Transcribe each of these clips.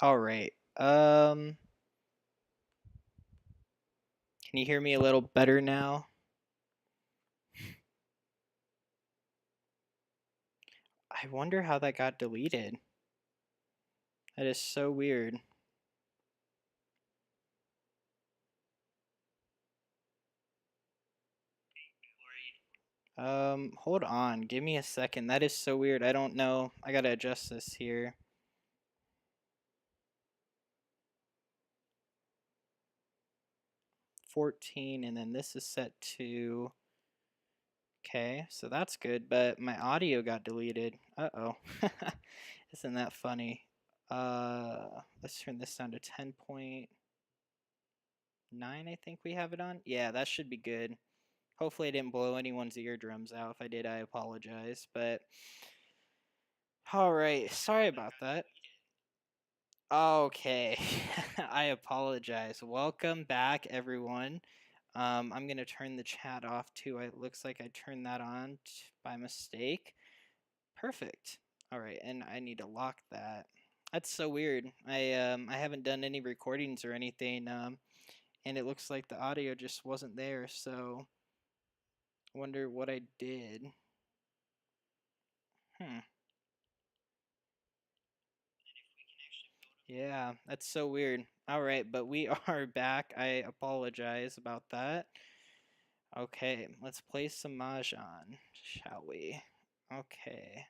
All right. Can you hear me a little better now? I wonder how that got deleted. That is so weird. Hold on. Give me a second. That is so weird. I don't know. I gotta adjust this here. $14, and then this is set to. Okay, so that's good, but my audio got deleted. Uh-oh. Isn't that funny? Let's turn this down to 10.9, I think we have it on. Yeah, that should be good. Hopefully I didn't blow anyone's eardrums out. If I did, I apologize. But all right, sorry about that. Okay, I apologize. Welcome back, everyone. I'm gonna turn the chat off too. It looks like I turned that on by mistake. Perfect. All right, and I need to lock that. That's so weird. I haven't done any recordings or anything, and it looks like the audio just wasn't there. So, I wonder what I did. Hmm. Yeah, that's so weird. All right, but we are back. I apologize about that. Okay, let's play some Mahjong, shall we? Okay.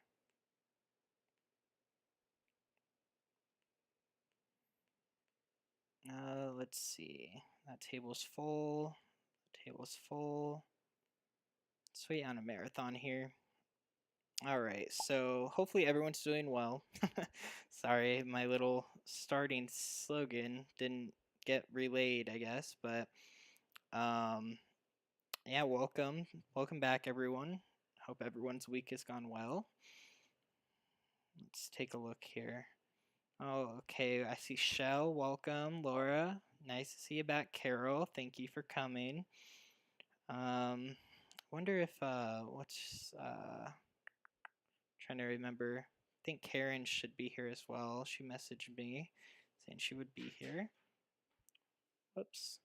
Let's see. That table's full. Table's full. Let's wait on a marathon here. All right, so hopefully everyone's doing well. Sorry, my little starting slogan didn't get relayed, I guess, but um, yeah, welcome back, everyone. Hope everyone's week has gone well. Let's take a look here. Oh, okay, I see Shell, welcome. Laura, nice to see you back. Carol, thank you for coming. Wonder if, trying to remember. I think Karen should be here as well. She messaged me saying she would be here. Whoops.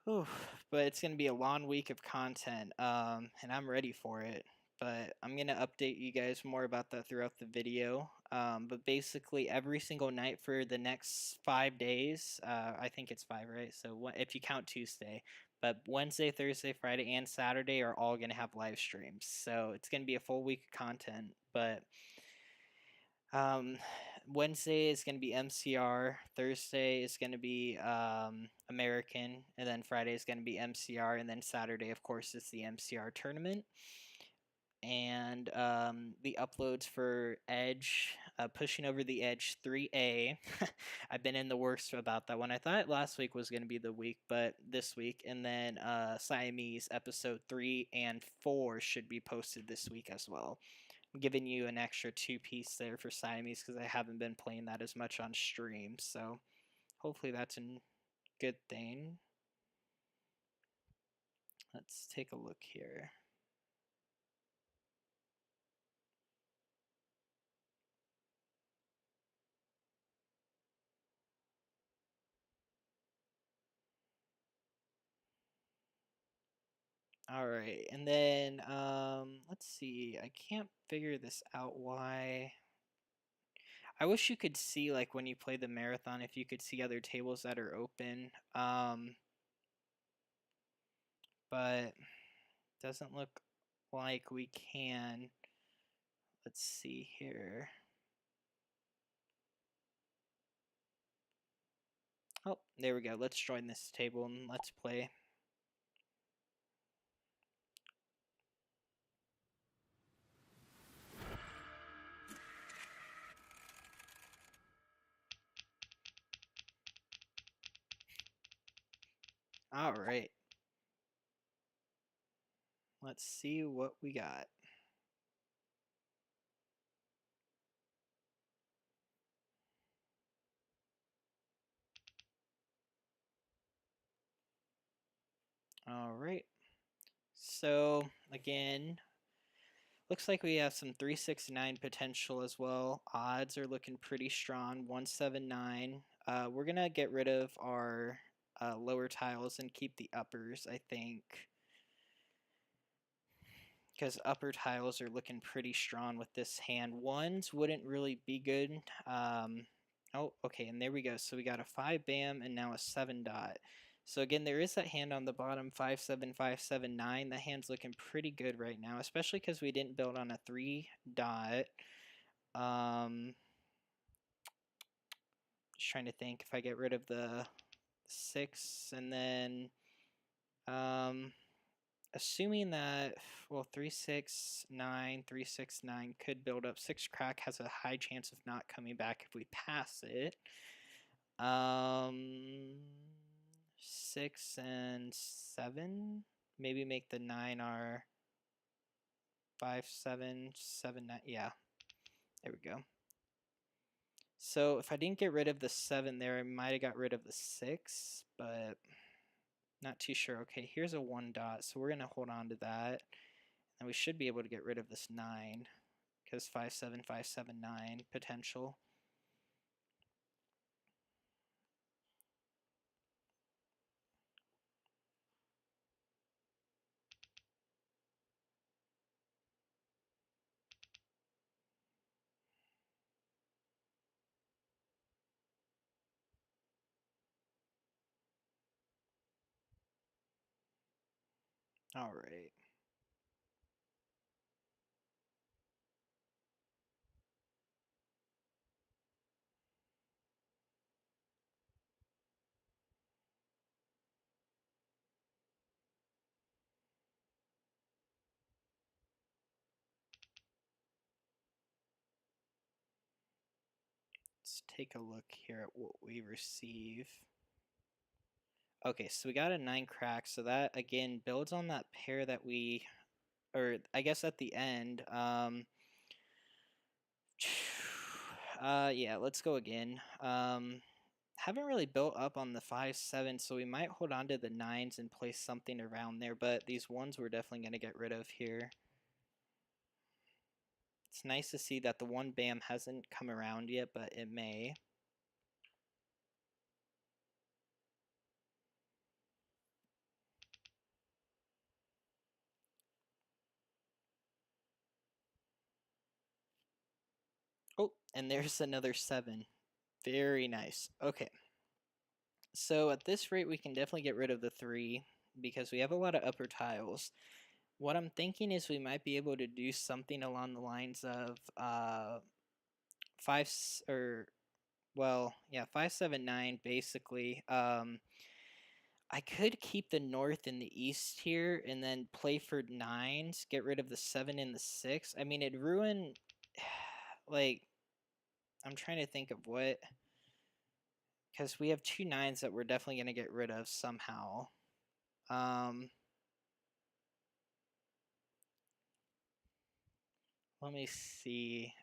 Whew, but it's going to be a long week of content, and I'm ready for it. But I'm going to update you guys more about that throughout the video. But basically, every single night for the next 5 days, I think it's 5, right? So if you count Tuesday, but Wednesday, Thursday, Friday, and Saturday are all going to have live streams. So it's going to be a full week of content. But um, Wednesday is going to be MCR. Thursday is going to be American, and then Friday is going to be MCR, and then Saturday, of course, is the MCR tournament. And the uploads for Edge, pushing over the Edge 3A. I've been in the works about that one. I thought last week was going to be the week, but this week. And then Siamese episode 3 and 4 should be posted this week as well. I'm giving you an extra 2-piece there for Siamese because I haven't been playing that as much on stream. So hopefully that's a good thing. Let's take a look here. All right, and then let's see. I can't figure this out. Why? I wish you could see, like, when you play the marathon, if you could see other tables that are open. But doesn't look like we can. Let's see here. Oh, there we go. Let's join this table and let's play. All right. Let's see what we got. All right. So, again, Looks like we have some 369 potential as well. Odds are looking pretty strong. 179. We're gonna get rid of our lower tiles and keep the uppers, I think, because upper tiles are looking pretty strong with this hand. Ones wouldn't really be good. Oh, okay, and there we go. So we got a 5 bam and now a 7 dot. So again, there is that hand on the bottom, 5-7, 5-7, 9. The hand's looking pretty good right now, especially because we didn't build on a 3 dot. Just trying to think if I get rid of the 6 and then assuming that, well, 3-6-9, 3-6-9 could build up. 6 crack has a high chance of not coming back if we pass it. 6 and 7. Maybe make the 9 our 5-7, 7-9. Yeah, there we go. So if I didn't get rid of the 7 there, I might have got rid of the 6, but not too sure. Okay, here's a 1 dot, so we're going to hold on to that. And we should be able to get rid of this 9, because 5-7, 5-7, 9 potential. All right. Let's take a look here at what we receive. Okay, so we got a 9 crack, so that again builds on that pair that we, or I guess at the end. Yeah, let's go again. Haven't really built up on the 5-7, so we might hold on to the 9s and place something around there, but these 1s we're definitely going to get rid of here. It's nice to see that the 1 bam hasn't come around yet, but it may. Oh, and there's another 7. Very nice. Okay. So at this rate, we can definitely get rid of the 3 because we have a lot of upper tiles. What I'm thinking is we might be able to do something along the lines of 5-7-9 basically. I could keep the north and the east here and then play for 9s, get rid of the 7 and the 6. I mean, it'd ruin, like, I'm trying to think of what, because we have 2 9s that we're definitely going to get rid of somehow. Let me see.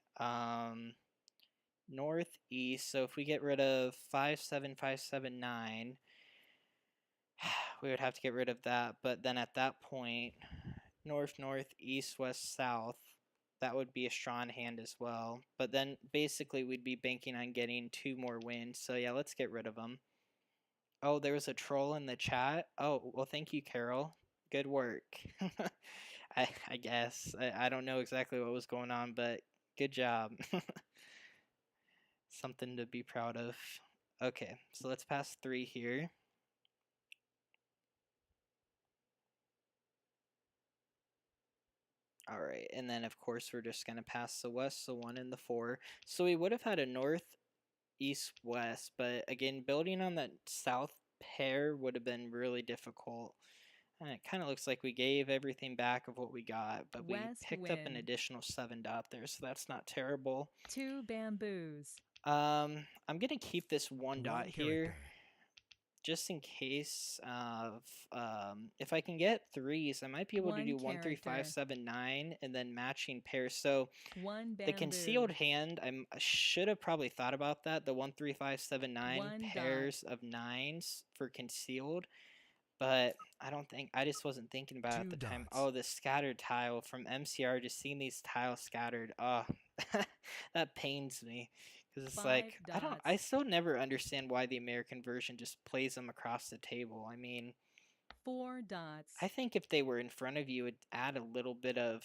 Northeast. So if we get rid of 5-7, 5-7, 9, we would have to get rid of that. But then at that point, north, north, east, west, south, that would be a strong hand as well. But then basically we'd be banking on getting 2 more wins. So yeah, let's get rid of them. Oh, there was a troll in the chat. Oh, well, thank you, Carol. Good work. I guess. I don't know exactly what was going on, but good job. Something to be proud of. Okay, so let's pass 3 here. All right, and then of course we're just going to pass the west, so 1 and the 4. So we would have had a north, east, west, but again, building on that south pair would have been really difficult. And it kind of looks like we gave everything back of what we got, but we picked up an additional 7 dot there, so that's not terrible. 2 bamboos. I'm going to keep this 1 dot here, just in case of, if I can get 3s, I might be able to do 1, 3, 5, 7, 9, and then matching pairs. So the concealed hand, I should have probably thought about that. The 1, 3, 5, 7, 9 pairs of 9s for concealed. but I just wasn't thinking about it at 2 the time. dots. Oh, the scattered tile from MCR, just seeing these tiles scattered. Oh, that pains me. Because it's 5 like, dots. I still never understand why the American version just plays them across the table. I mean, 4 dots. I think if they were in front of you, it'd add a little bit of,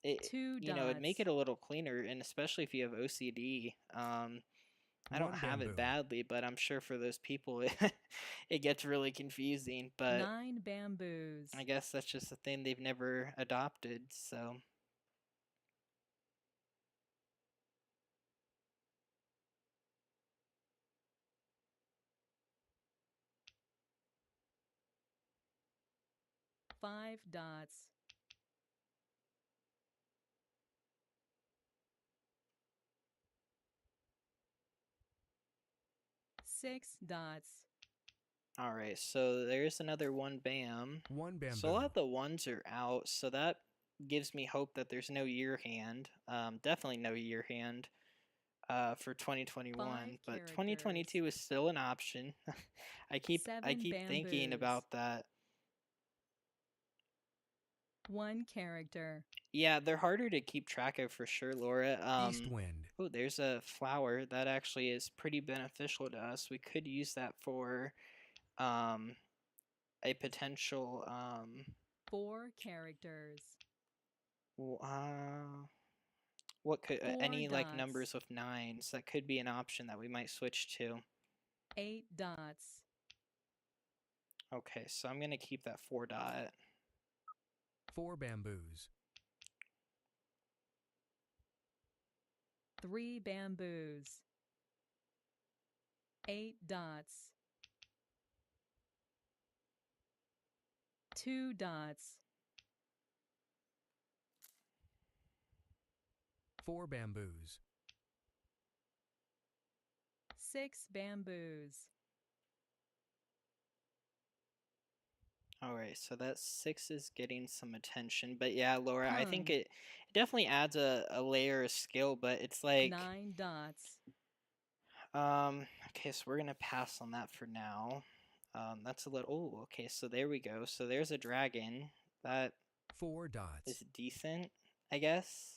2 you know, it'd make dots. it a little cleaner, and especially if you have OCD. I don't 1 have bamboo. it badly, but I'm sure for those people it gets really confusing. But 9 bamboos. I guess that's just a thing they've never adopted, so. 5 dots. 6 dots. All right, so there's another 1 bam. 1 bamboo. So a lot of the ones are out, so that gives me hope that there's no year hand. Definitely no year hand for 2021, but 2022 is still an option. I keep thinking about that. 1 character. Yeah, they're harder to keep track of for sure, Laura. East wind. Oh, there's a flower that actually is pretty beneficial to us. We could use that for a potential 4 characters. What could 4 any like dots. numbers with 9s, that could be an option that we might switch to. 8 dots. Okay, so I'm gonna keep that 4 dot. 4 bamboos. 3 bamboos. 8 dots. 2 dots. 4 bamboos. 6 bamboos. All right, so that 6 is getting some attention, but yeah, Laura, I think it definitely adds a layer of skill, but it's like 9 dots. okay, so we're gonna pass on that for now. That's a little. Oh, okay, so there we go. So there's a dragon that 4 dots. is decent, I guess.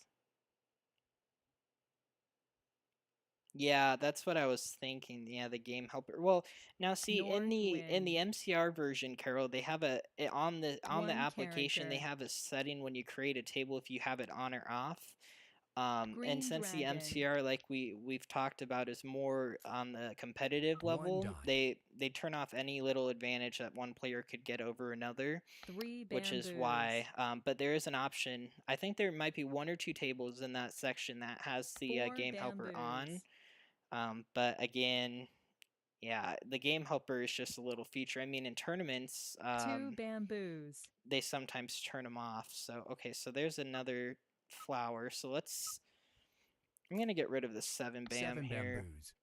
Yeah, that's what I was thinking. Yeah, the game helper. Well, now see in the MCR version, Carol, they have on the application they have a setting when you create a table if you have it on or off. And since the MCR, like we've talked about, is more on the competitive level, they turn off any little advantage that one player could get over another, which is why. But there is an option. I think there might be 1 or 2 tables in that section that has the game helper on. But again, yeah, the game helper is just a little feature. I mean, in tournaments, 2 bamboos. they sometimes turn them off. So, okay, so there's another flower. So I'm going to get rid of the 7 bam 7 here. bamboos.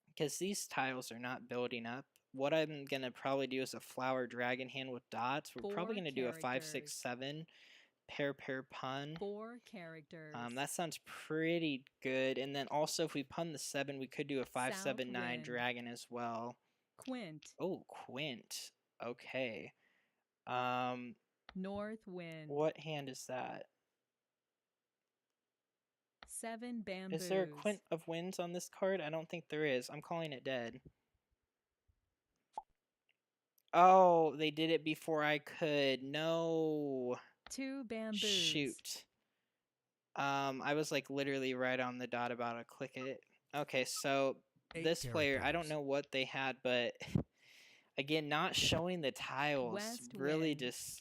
Because these tiles are not building up. What I'm going to probably do is a flower dragon hand with dots. We're probably going to do a 5, 6, 7 pair pun. 4 characters. That sounds pretty good. And then also if we pun the 7, we could do a 5, 7, 9 dragon as well. Quint. Oh, Quint. Okay. North wind. What hand is that? 7 bamboos. Is there a Quint of Winds on this card? I don't think there is. I'm calling it dead. Oh, they did it before I could. No. 2 bamboos. Shoot. I was like literally right on the dot about to click it. Okay, so this player, I don't know what they had, but again, not showing the tiles really just.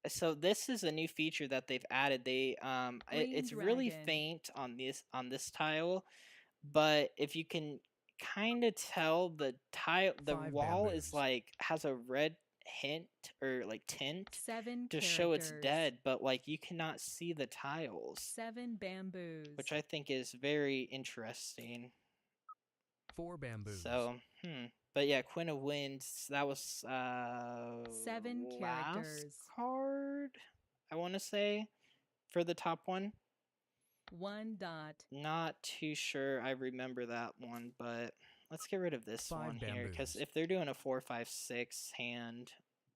So this is a new feature that they've added. It's really faint on this tile, but if you can kind of tell the wall is like has a red hint or like tint to show it's dead, but like you cannot see the tiles. 7 bamboos. Which I think is very interesting. 4 bamboos. So, but yeah, Queen of Winds, that was 7 characters. Card, I want to say, for the top one. 1 dot. Not too sure I remember that one, but let's get rid of this one here, because if they're doing a 4, 5, 6 hand,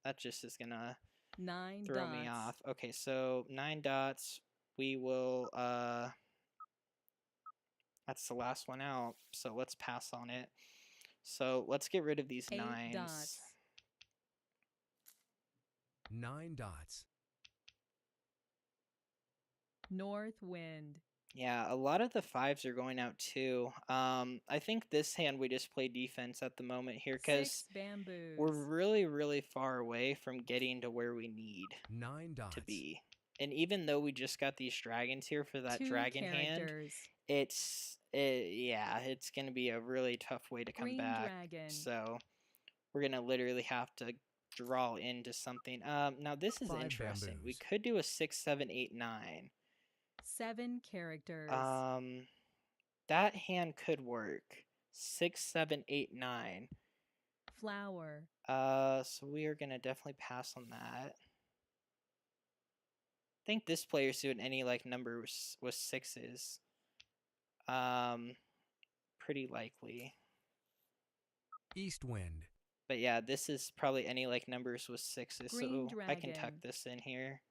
That just is gonna 9 throw dots. me off. Okay, so 9 dots. We will, that's the last one out, so let's pass on it. So let's get rid of these 8 9s. dots. 9 dots. North wind. Yeah, a lot of the 5s are going out too. I think this hand we just play defense at the moment here because 6 bamboos. we're really, really far away from getting to where we need 9 dots. to be. And even though we just got these dragons here for that 2 dragon hand, characters. yeah, it's going to be a really tough way to come Green back. dragon. So we're going to literally have to draw into something. Now this is 5 interesting. We bamboos. could do a 6, 7, 8, 9. 7 characters. That hand could work. 6, 7, 8, 9. Flower. So we are gonna definitely pass on that. I think this player's doing any like number with 6s. Pretty likely. East wind. But yeah, this is probably any like numbers with 6s. Green so I can tuck dragon. this in here.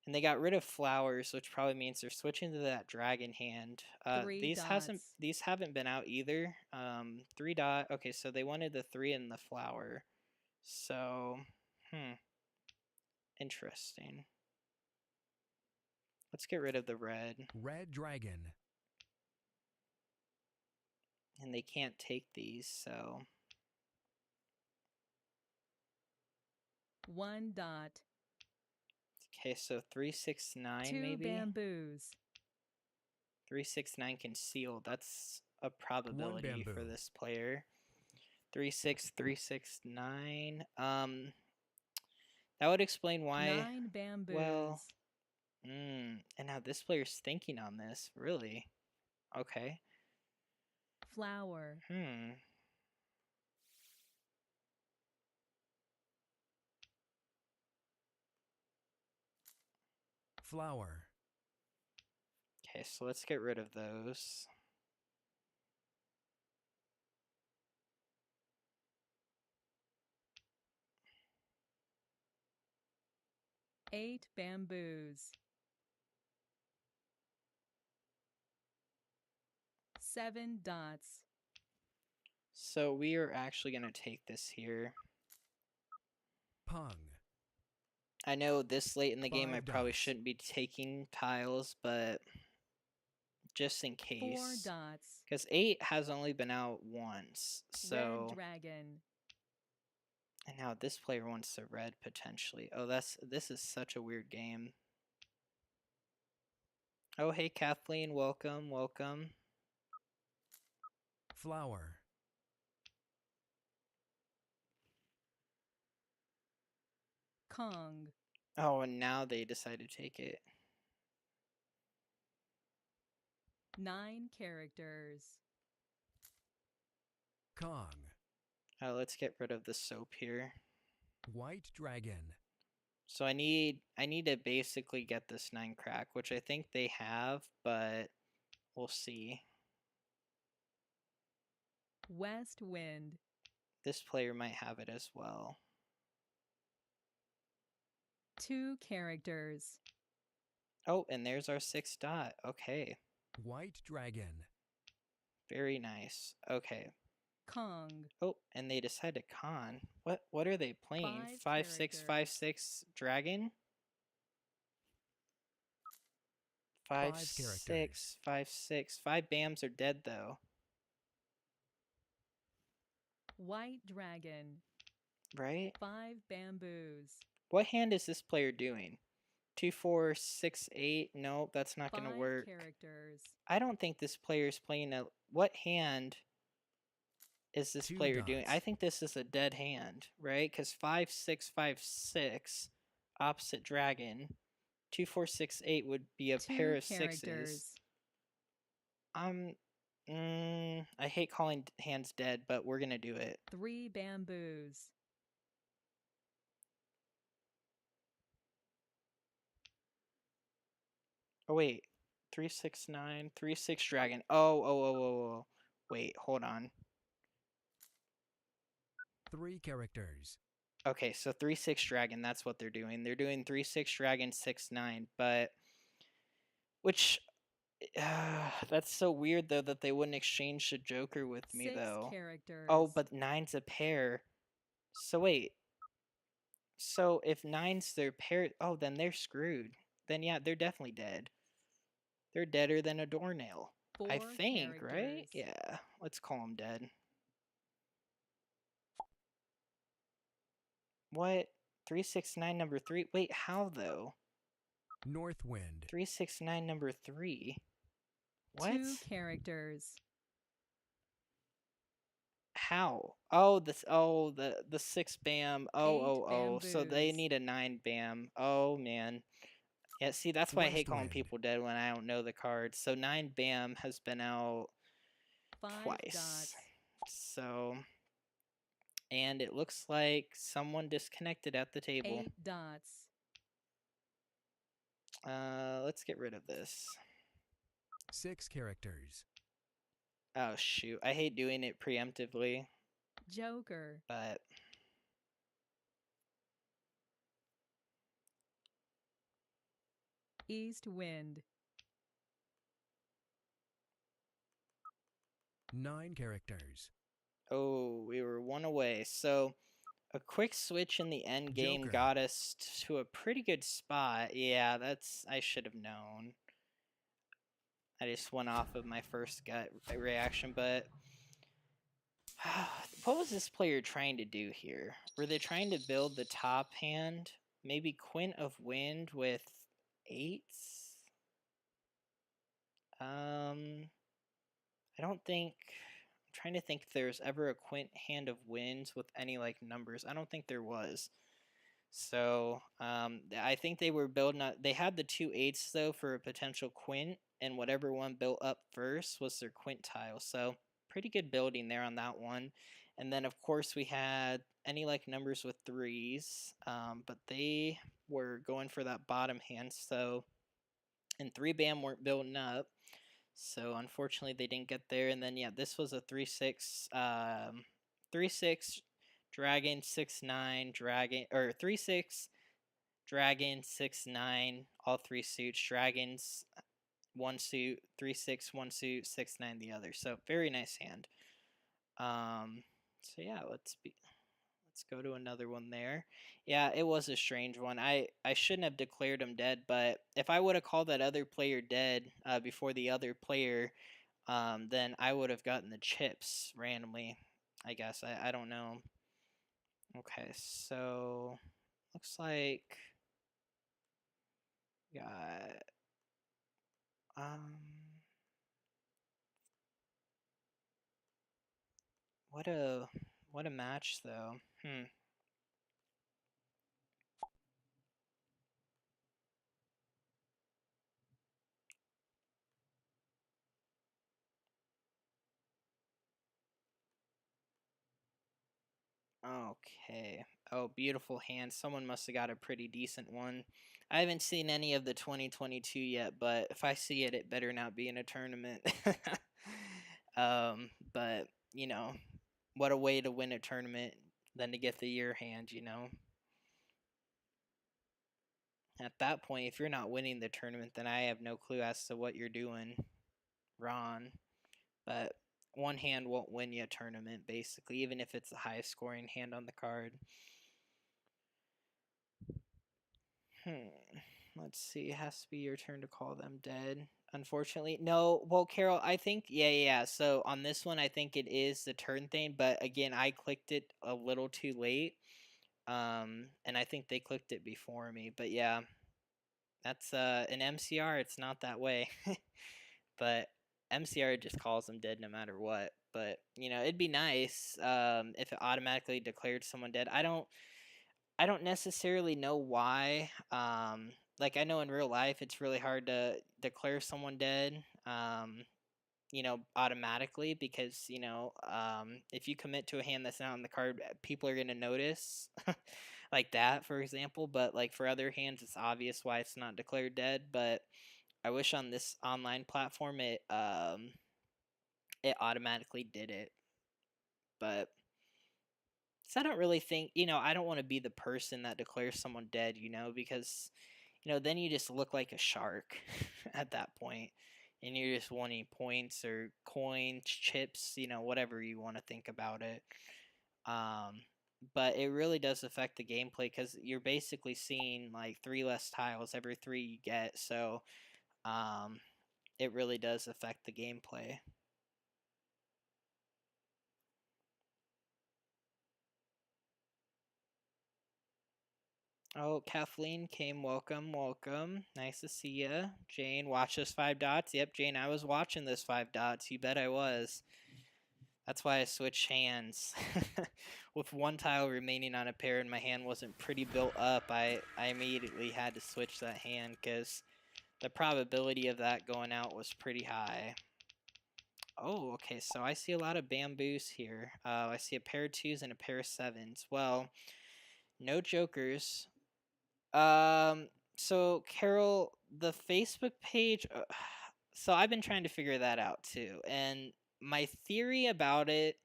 And they got rid of flowers, which probably means they're switching to that dragon hand. 3 These dots. haven't been out either. 3 dot. Okay, so they wanted the 3 and the flower. So, interesting. Let's get rid of the red. Red dragon. And they can't take these, so 1 dot. okay. So 3, 6, 9 2 maybe. bamboos. 3, 6, 9 concealed. That's a probability for bamboo. this player. 3, 6, 3, 6, 9. That would explain why. 9 bamboos. Well, and now this player's thinking on this. Really? Okay. Flower. Flower. Okay, so let's get rid of those. Eight bamboos. 7 dots. So we are actually going to take this here. Pung. I know this late in the game I 5 probably dots. shouldn't be taking tiles, but just in 4 case. dots. Because 8 has only been out once. So Red dragon. and now this player wants the red potentially. Oh, this is such a weird game. Oh, hey Kathleen, welcome, welcome. Flower. Kong. Oh, and now they decide to take it. 9 characters. Kong. Let's get rid of the soap here. White dragon. So I need to basically get this 9 crack, which I think they have, but we'll see. West wind. This player might have it as well. 2 characters. Oh, and there's our 6 dot. Okay. White dragon. Very nice. Okay. Kong. Oh, and they decide to con. What are they playing? 5, 6, 5, 6 dragon? 5, 5 6, characters. 5, 6. 5 bams are dead though. White dragon. Right? 5 bamboos. What hand is this player doing? 2, 4, 6, 8. Nope, that's not 5 gonna work. characters. I don't think this player is playing a. What hand is this 2 player doing? I dots. think this is a dead hand, right? Because 5, 6, 5, 6, opposite dragon. 2, 4, 6, 8 would be a 2 pair of characters. 6s. I hate calling hands dead, but we're gonna do it. 3 bamboos. Oh wait, 3, 6, 9, 3, 6 dragon. Oh. Wait, hold on. 3 characters. Okay, so 3/6 dragon, that's what they're doing. They're doing 3/6 dragon 6/9, but which that's so weird though that they wouldn't exchange the Joker with me 6 though. characters. Oh, but 9's a pair. So wait. So if 9's their pair, oh, then they're screwed. Then yeah, they're definitely dead. They're deader than a doornail. 4 I think, right? characters. Yeah, let's call them dead. What? 369 number 3? Wait, how though? Northwind. 369 number 3? What? 2 characters. How? Oh, the 6 bam. Oh. So they bamboos. need a 9 bam. Oh man. Yeah, see, that's why I hate calling Westwind. people dead when I don't know the cards. So 9 bam has been out 5 twice. dots. So, and it looks like someone disconnected at the table. 8 dots. Let's get rid of this. 6 characters. Oh shoot, I hate doing it preemptively, Joker. but East wind. 9 characters. oh, we were one away. So a quick switch in the end game Joker. got us to a pretty good spot. Yeah, I should have known. I just went off of my first gut reaction, but what was this player trying to do here? Were they trying to build the top hand? Maybe Quint of Wind with 8s? I don't think... I'm trying to think if there's ever a Quint hand of Winds with any, like, numbers. I don't think there was. So, I think they were building... They had the 2 8s, though, for a potential Quint, and whatever one built up first was their quintile. So, pretty good building there on that one. And then, of course, we had any, like, numbers with 3s, but they were going for that bottom hand, so... And 3 bam weren't building up. So unfortunately they didn't get there. And then yeah, this was a 3/6 3/6 dragon 6/9 dragon, or 3/6 dragon 6/9, all 3 suits, dragons 1 suit, 3/6 1 suit, 6/9 the other. So very nice hand. So yeah, let's go to another one there. Yeah, it was a strange one. I shouldn't have declared him dead, but if I would have called that other player dead before the other player, then I would have gotten the chips randomly. I guess I don't know. Okay, so looks like got um what a match though. Okay. Oh, beautiful hand. Someone must have got a pretty decent one. I haven't seen any of the 2022 yet, but if I see it, it better not be in a tournament. But, you know, what a way to win a tournament than to get the year hand, you know? At that point, if you're not winning the tournament, then I have no clue as to what you're doing wrong. But one hand won't win you a tournament, basically, even if it's the highest scoring hand on the card. Let's see. It has to be your turn to call them dead. Unfortunately, no. Well, Carol, I think yeah. So on this one, I think it is the turn thing. But again, I clicked it a little too late. And I think they clicked it before me. But yeah, that's an MCR. It's not that way. But MCR just calls them dead no matter what. But you know, it'd be nice if it automatically declared someone dead. I don't necessarily know why. Like I know in real life it's really hard to declare someone dead. You know, automatically because you know, if you commit to a hand that's not on the card, people are gonna notice, like that, for example. But like for other hands, it's obvious why it's not declared dead. But I wish on this online platform it automatically did it. But So I don't really think, I don't want to be the person that declares someone dead, because, then you just look like a shark at that point, and you're just wanting points or coins, chips, whatever you want to think about it. But it really does affect the gameplay because you're basically seeing like 3 less tiles every 3 you get, so it really does affect the gameplay. Oh, Kathleen came. Welcome, welcome. Nice to see ya. Jane, watch this 5 dots. Yep, Jane, I was watching this 5 dots. You bet I was. That's why I switched hands. With 1 tile remaining on a pair and my hand wasn't pretty built up, I immediately had to switch that hand because the probability of that going out was pretty high. Oh, okay, so I see a lot of bamboos here. I see a pair of 2s and a pair of 7s. Well, no jokers. So Carol, the Facebook page, so I've been trying to figure that out too. And my theory about it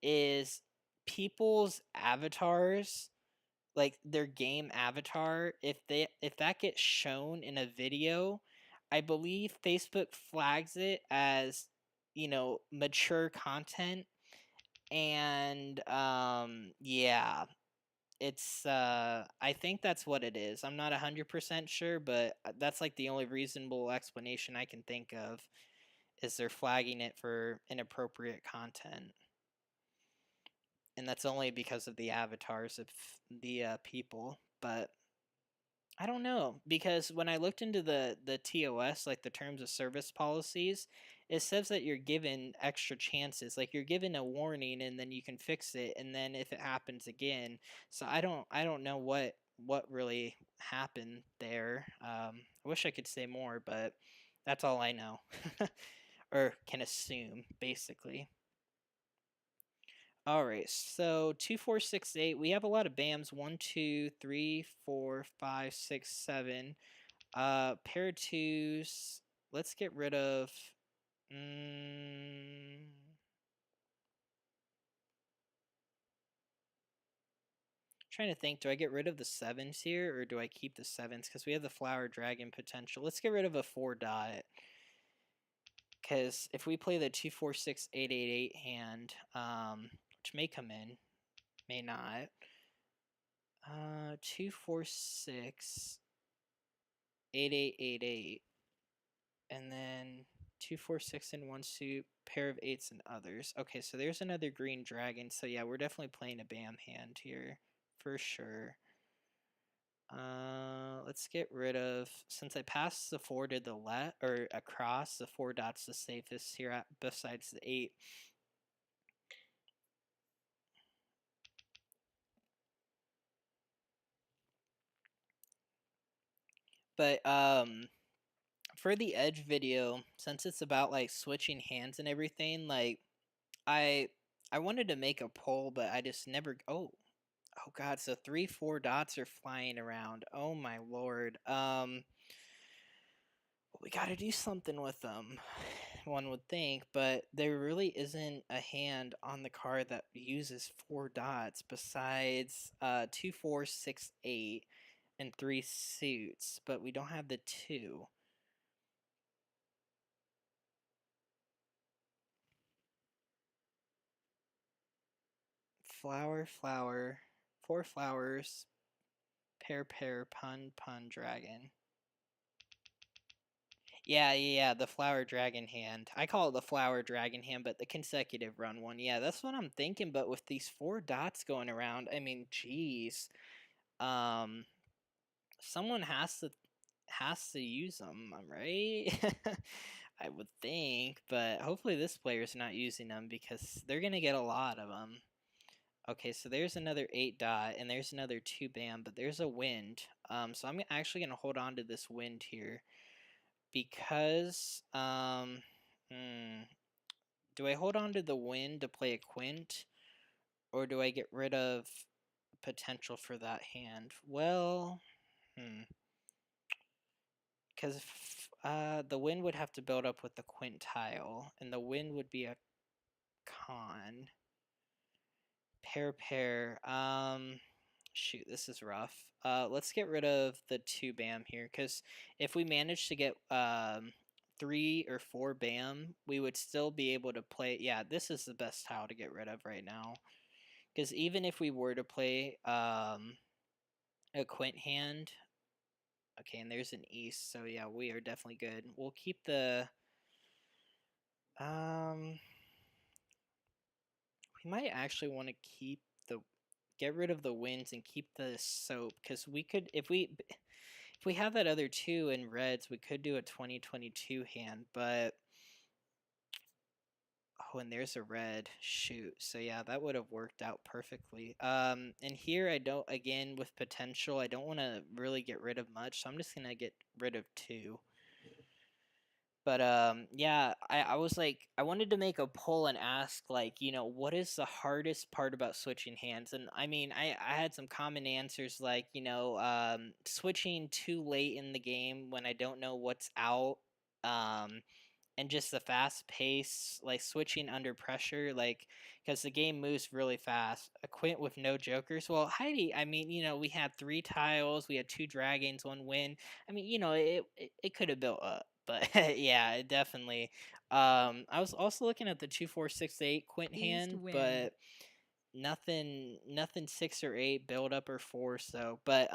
is people's avatars, like their game avatar, if that gets shown in a video, I believe Facebook flags it as, mature content. And yeah, it's I think that's what it is. I'm not 100% sure, but that's like the only reasonable explanation I can think of, is they're flagging it for inappropriate content. And that's only because of the avatars of the people. But I don't know, because when I looked into the TOS, like the terms of service policies, it says that you're given extra chances. Like you're given a warning and then you can fix it, and then if it happens again. So I don't know what really happened there. I wish I could say more, but that's all I know. Or can assume, basically. All right, so 2, 4, 6, 8. We have a lot of BAMs. 1, 2, 3, 4, 5, 6, 7. Pair of 2s. Let's get rid of. Trying to think. Do I get rid of the 7s here, or do I keep the 7s? Because we have the flower dragon potential. Let's get rid of a 4 dot. Because if we play the 2, 4, 6, 8, 8, 8 hand, which may come in, may not. 2, 4, 6, 8, 8, 8, 8, and then 2, 4, 6 in 1 suit, pair of 8s and others. Okay, so there's another green dragon. So yeah, we're definitely playing a BAM hand here for sure. Let's get rid of, since I passed the 4 to the left or across, the 4 dot's the safest here at besides the 8. But for the edge video, since it's about like switching hands and everything, like I wanted to make a poll, but I just never. Oh God! So 3, 4 dots are flying around. Oh my lord. We got to do something with them. One would think, but there really isn't a hand on the card that uses 4 dots besides 2, 4, 6, 8, and 3 suits. But we don't have the 2. Flower, flower, 4 flowers, pair, pair, pun, pun, dragon. Yeah, the flower dragon hand. I call it the flower dragon hand, but the consecutive run one. Yeah, that's what I'm thinking, but with these 4 dots going around, I mean, geez. Someone has to use them, right? I would think, but hopefully this player's not using them because they're going to get a lot of them. Okay, so there's another 8 dot, and there's another 2 bam, but there's a wind. So I'm actually going to hold on to this wind here because, do I hold on to the wind to play a quint, or do I get rid of potential for that hand? Well, because the wind would have to build up with the quint tile, and the wind would be a con. Pair. Shoot, this is rough. Let's get rid of the 2 bam here, because if we manage to get 3 or 4 bam, we would still be able to play. Yeah, this is the best tile to get rid of right now, because even if we were to play a quint hand, okay, and there's an east, so yeah, we are definitely good. We'll keep the we might actually want to keep the get rid of the winds and keep the soap, because we could, if we have that other 2 in reds, we could do a 2022 hand, but oh, and there's a red. Shoot. So yeah, that would have worked out perfectly. And here I don't, again, with potential, I don't want to really get rid of much, so I'm just gonna get rid of 2. But yeah, I was like, I wanted to make a poll and ask, like, what is the hardest part about switching hands? And I mean, I had some common answers, like, switching too late in the game when I don't know what's out. And just the fast pace, like switching under pressure, like, because the game moves really fast. A quint with no jokers. Well, Heidi, I mean, we had 3 tiles, we had 2 dragons, 1 win. I mean, it could have built up, but yeah, it definitely. I was also looking at the 2 4 6 8 quint East hand, wind. but nothing 6 or 8 build up or 4. So, but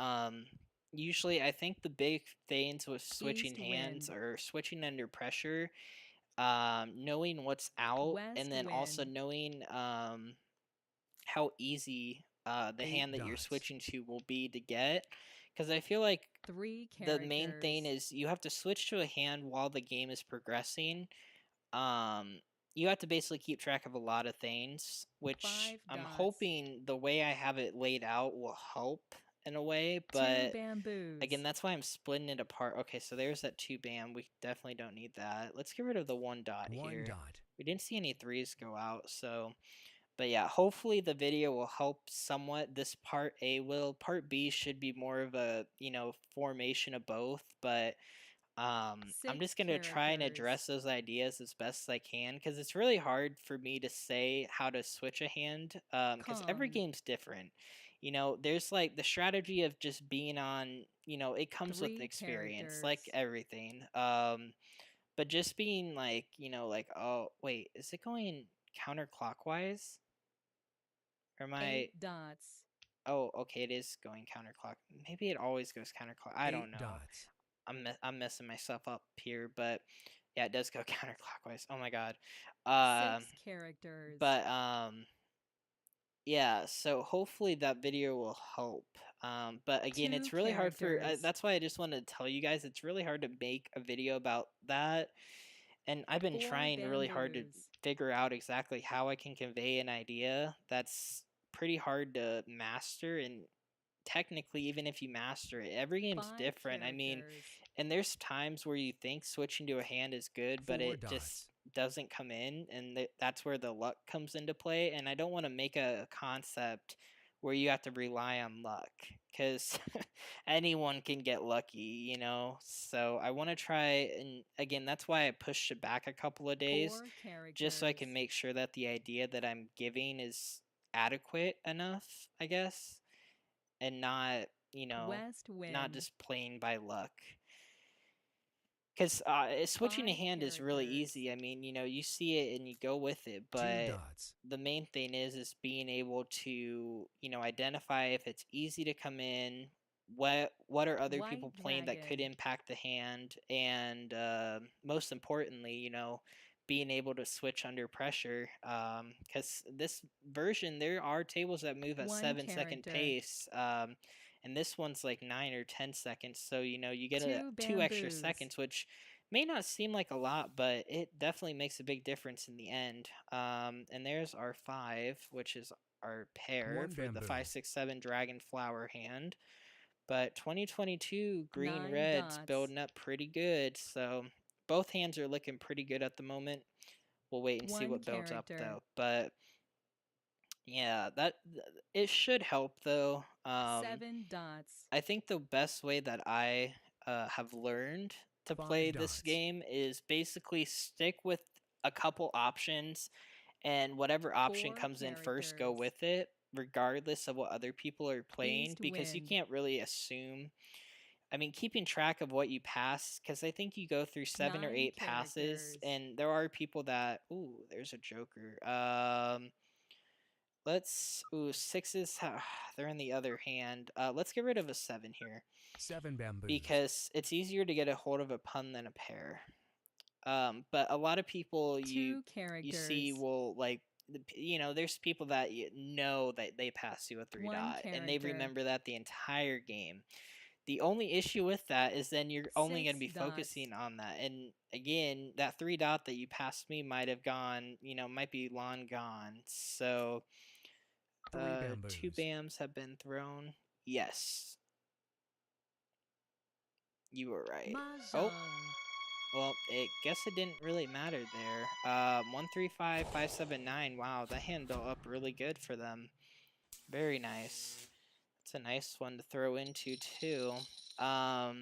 usually I think the big things with switching East hands wind. or switching under pressure, knowing what's out, West and then also wind. knowing how easy the 8 hand that you're dots. switching to will be to get. Because I feel like 3 the main thing characters. is you have to switch to a hand while the game is progressing. You have to basically keep track of a lot of things, which 5 I'm dots. hoping the way I have it laid out will help in a way, 2 but bamboos. again, that's why I'm splitting it apart. Okay, so there's that 2 bam. We definitely don't need that. Let's get rid of the 1 dot 1 here. dot. We didn't see any 3s go out, so. But yeah, hopefully the video will help somewhat. This part A will. Part B should be more of a, formation of both, but I'm 6 just going to try and characters. address those ideas as best as I can, because it's really hard for me to say how to switch a hand, because every Kong. game's different. There's like the strategy of just being on, it comes with 3 experience, characters. like everything. But just being like, like, oh, wait, is it going counterclockwise? Or am I? 8 dots. Oh, okay, it is going counterclock. Maybe it always goes counterclock. I 8 don't know. dots. I'm messing myself up here, but yeah, it does go counterclockwise. Oh my god. 6 characters. But yeah. So hopefully that video will help. But again, 2 it's really hard for. characters. That's why I just wanted to tell you guys, it's really hard to make a video about that. And I've been 4 trying really hard to bamboos. figure out exactly how I can convey an idea that's pretty hard to master. And technically, even if you master it, every game's 5 different. I mean, characters. and there's times where you think switching to a hand is good, but 4 it dots. just doesn't come in, and that's where the luck comes into play. And I don't want to make a concept where you have to rely on luck, because anyone can get lucky. So I want to try, and again, that's why I pushed it back a couple of days, 4 characters. just so I can make sure that the idea that I'm giving is adequate enough, I guess, and not, West wind. not just playing by luck. Because switching a 5 hand is really characters. easy. I mean, you see it and you go with it, 2 but dots. the main thing is being able to, identify if it's easy to come in, what are other White people playing that could dragon. impact the hand, and most importantly, being able to switch under pressure. Because this version, there are tables that move at 1 7-second character. pace. And this one's like 9 or 10 seconds, so you get 2 2 extra bamboos. seconds, which may not seem like a lot, but it definitely makes a big difference in the end. And there's our 5, which is our pair 1 for the bamboo. 5 6 7 dragon flower hand. But 2022 green 9 reds dots. building up pretty good, so both hands are looking pretty good at the moment. We'll wait and see 1 what builds up character. though. But yeah, it should help though. 7 dots. I think the best way that I have learned to 5 play this dots. game is basically stick with a couple options, and whatever option 4 comes in first, go characters. with it. regardless of what other people are playing, East because you wind. can't really assume. I mean, keeping track of what you pass, because I think you go through 7 or 9 8 passes, characters. and there are people that, ooh, there's a joker. Ooh, sixes, they're in the other hand. Let's get rid of a 7 here, 7 bamboos. because it's easier to get a hold of a pun than a pair. But a lot of people 2 you characters. see will, like, there's people that know that they pass you a 3 1 dot, and they character. remember that the entire game. The only issue with that is then you're only going to 6 be dots. focusing on that. And again, that 3 dot that you passed me might have gone, might be long gone. So 3 bamboos. 2 bams have been thrown. Yes. You were right. Oh, Mahjong. well, I guess it didn't really matter there. 1 3 5 5 7 9. Wow, that hand built up really good for them. Very nice. It's a nice one to throw into too. Wow,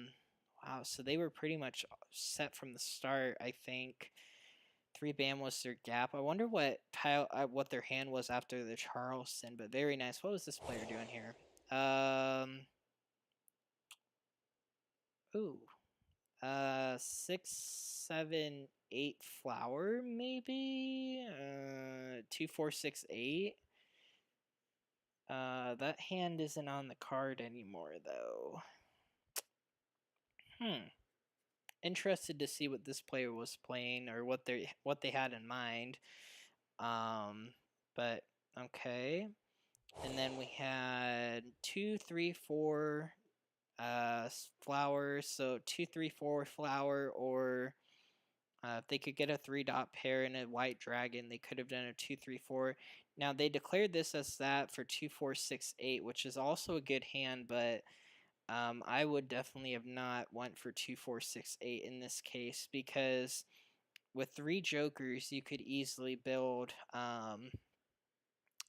so they were pretty much set from the start, I think. 3 bam was their gap. I wonder what what their hand was after the Charleston, but very nice. What was this player doing here? Ooh. 6 7 8 flower maybe. 2 4 6 8. That hand isn't on the card anymore though. Interested to see what this player was playing, or what they had in mind. But okay. And then we had 2 3 4 flowers. So 2 3 4 flower, or if they could get a 3 dot pair and a white dragon, they could have done a 2 3 4. Now they declared this as that for 2 4 6 8, which is also a good hand, but I would definitely have not went for 2 4 6 8 in this case, because with 3 jokers you could easily build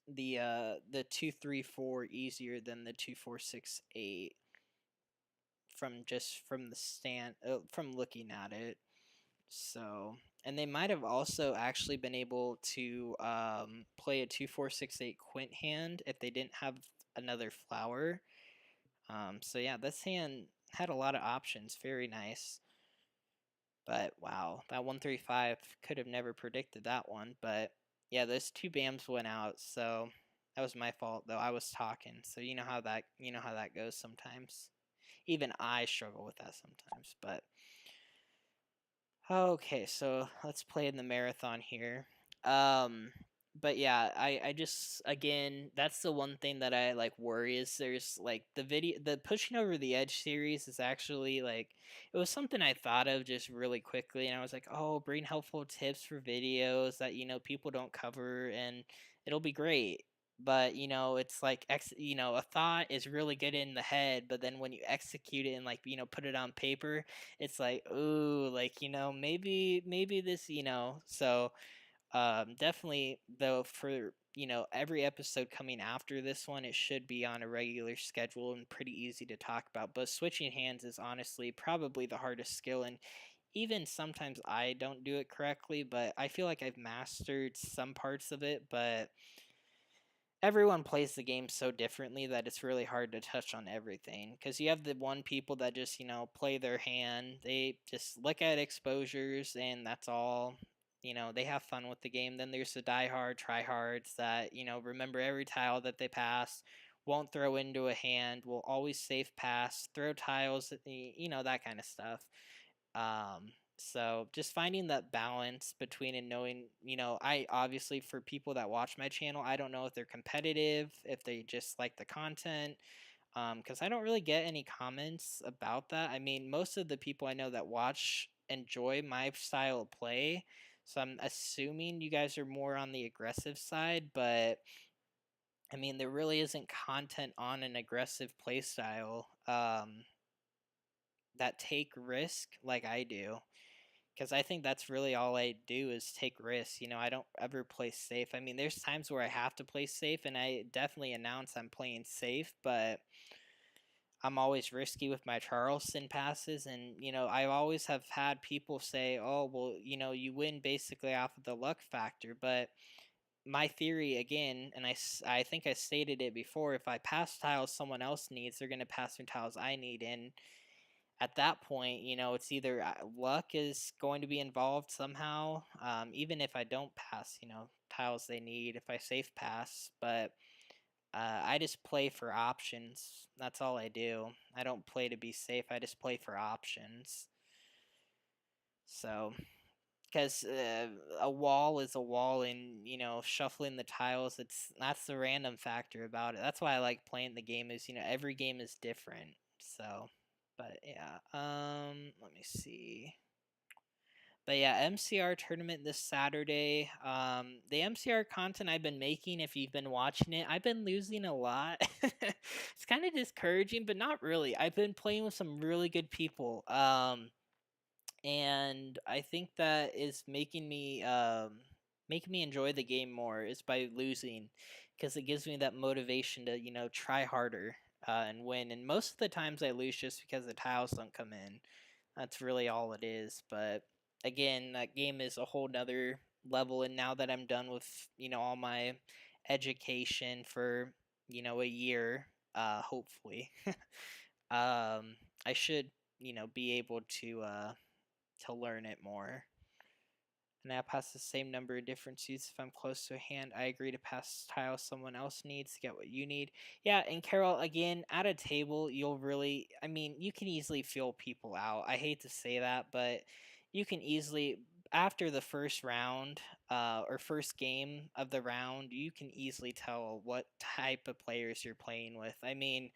the 2 3 4 easier than the 2 4 6 8, from the stand, from looking at it. So, and they might have also actually been able to play a 2 4 6 8 quint hand if they didn't have another flower. So yeah, this hand had a lot of options. Very nice. But wow, that 135 could have never predicted that one. But yeah, those 2 bams went out, so that was my fault though. I was talking, so you know how that goes sometimes. Even I struggle with that sometimes. But okay, so let's play in the marathon here. But yeah, I just, again, that's the one thing that I like worry, is there's like the pushing over the edge series is actually like, it was something I thought of just really quickly, and I was like, oh, bring helpful tips for videos that people don't cover, and it'll be great. But it's like a thought is really good in the head, but then when you execute it and like put it on paper, it's like, ooh, like maybe this, so definitely though, for every episode coming after this one, it should be on a regular schedule and pretty easy to talk about. But switching hands is honestly probably the hardest skill, and even sometimes I don't do it correctly, but I feel like I've mastered some parts of it. But everyone plays the game so differently that it's really hard to touch on everything, because you have the one people that just play their hand, they just look at exposures and that's all. They have fun with the game. Then there's the diehard tryhards that remember every tile that they pass, won't throw into a hand, will always safe pass, throw tiles, that kind of stuff. So just finding that balance between, and knowing, I obviously, for people that watch my channel, I don't know if they're competitive, if they just like the content, because I don't really get any comments about that. I mean, most of the people I know that watch enjoy my style of play, so I'm assuming you guys are more on the aggressive side, but I mean, there really isn't content on an aggressive play style that take risk like I do. Because I think that's really all I do, is take risks. I don't ever play safe. I mean, there's times where I have to play safe, and I definitely announce I'm playing safe, but I'm always risky with my Charleston passes. And, I always have had people say, oh, well, you win basically off of the luck factor. But my theory again, and I think I stated it before, if I pass tiles someone else needs, they're going to pass me tiles I need, and at that point, you know, it's either luck is going to be involved somehow, even if I don't pass, you know, tiles they need, if I safe pass, but I just play for options. That's all I do. I don't play to be safe, I just play for options. So, because a wall is a wall, and you know, shuffling the tiles, that's the random factor about it. That's why I like playing the game, is, you know, every game is different. So, but yeah, let me see. But yeah, MCR tournament this Saturday. The MCR content I've been making, if you've been watching it, I've been losing a lot. It's kind of discouraging, but not really. I've been playing with some really good people. And I think that is making me enjoy the game more, is by losing, because it gives me that motivation to, you know, try harder and win. And most of the times I lose just because the tiles don't come in. That's really all it is. But again, that game is a whole nother level. And now that I'm done with, you know, all my education for, you know, a year, hopefully, I should, you know, be able to learn it more. And I pass the same number of different suits if I'm close to a hand. I agree to pass tiles someone else needs to get what you need. Yeah, and Carol, again, at a table, you'll really, I mean, you can easily feel people out. I hate to say that, but you can easily, after the first round, or first game of the round, you can easily tell what type of players you're playing with. I mean,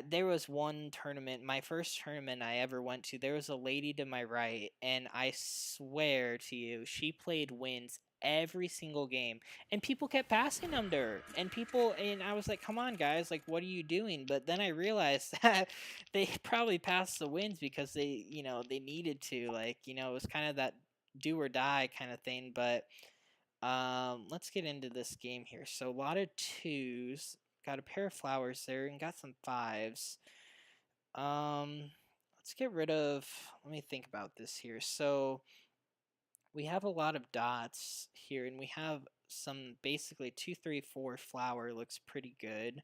there was one tournament, my first tournament I ever went to, there was a lady to my right, and I swear to you, she played wins every single game, and people kept passing them to her, and I was like, come on guys, like, what are you doing? But then I realized that they probably passed the wins because they, you know, they needed to, like, you know, it was kind of that do or die kind of thing. But let's get into this game here. So a lot of twos. Got a pair of flowers there and got some fives. Let's get rid of, let me think about this here. So we have a lot of dots here, and we have some basically 2, 3, 4 flower looks pretty good.